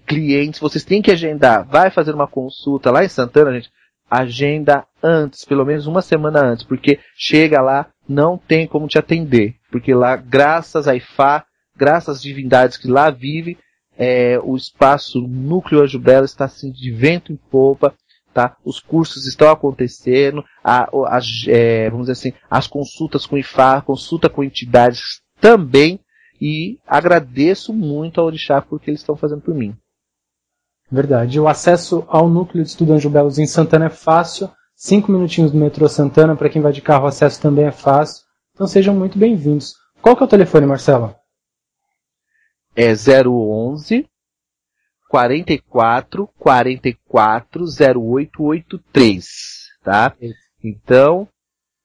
clientes, vocês têm que agendar, vai fazer uma consulta lá em Santana, gente, agenda antes, pelo menos uma semana antes, porque chega lá, não tem como te atender, porque lá, graças a Ifá, graças às divindades que lá vivem, o espaço Núcleo Anjo Belo está assim de vento em popa, tá? Os cursos estão acontecendo, vamos dizer assim, as consultas com Ifá, consulta com entidades também, e agradeço muito ao orixá por que eles estão fazendo por mim. Verdade. O acesso ao núcleo de estudo Anjo Belos em Santana é fácil. 5 minutinhos do metrô Santana. Para quem vai de carro, o acesso também é fácil. Então sejam muito bem-vindos. Qual que é o telefone, Marcelo? É 011 44 44 0883, tá? Então,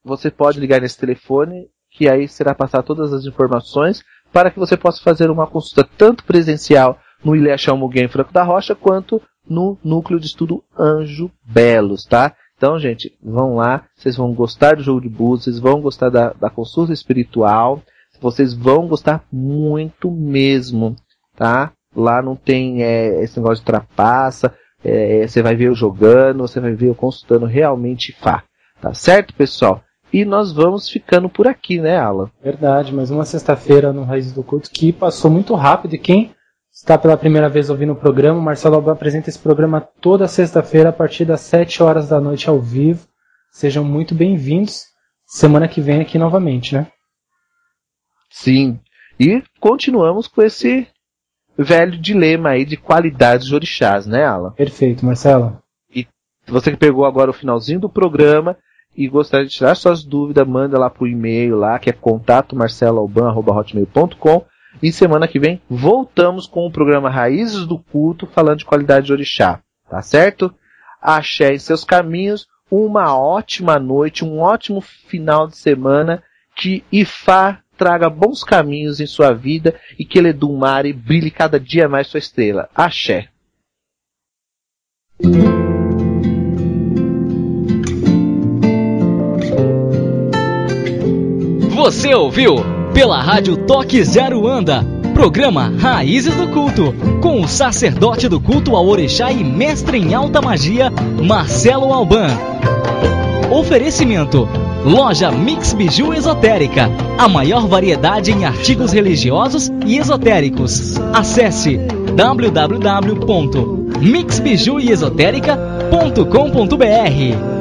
você pode ligar nesse telefone, que aí será passar todas as informações para que você possa fazer uma consulta tanto presencial no Ilha Chalmuguém Franco da Rocha, quanto no Núcleo de Estudo Anjo Belos, tá? Então, gente, vão lá, vocês vão gostar do jogo de búzios, vocês vão gostar da consulta espiritual, vocês vão gostar muito mesmo, tá? Lá não tem esse negócio de trapaça, você vai ver eu jogando, você vai ver eu consultando realmente Ifá, tá certo, pessoal? E nós vamos ficando por aqui, né, Alan? Verdade, mais uma sexta-feira no Raízes do Culto que passou muito rápido, e quem está pela primeira vez ouvindo o programa, o Marcelo Alban apresenta esse programa toda sexta-feira a partir das 7 horas da noite ao vivo. Sejam muito bem-vindos. Semana que vem aqui novamente, né? Sim. E continuamos com esse velho dilema aí de qualidades de orixás, né, Alan? Perfeito, Marcelo. E você que pegou agora o finalzinho do programa e gostaria de tirar suas dúvidas, manda lá pro e-mail lá, que é contatomarceloalban@hotmail.com. E semana que vem voltamos com o programa Raízes do Culto, falando de qualidade de orixá. Tá certo? Axé em seus caminhos, uma ótima noite, um ótimo final de semana, que Ifá traga bons caminhos em sua vida e que Eledumare brilhe cada dia mais sua estrela. Axé. Você ouviu pela Rádio Toque Zero Anda, programa Raízes do Culto, com o sacerdote do culto ao orixá e mestre em alta magia, Marcelo Alban. Oferecimento: Loja Mix Biju Esotérica, a maior variedade em artigos religiosos e esotéricos. Acesse www.mixbijuesotérica.com.br.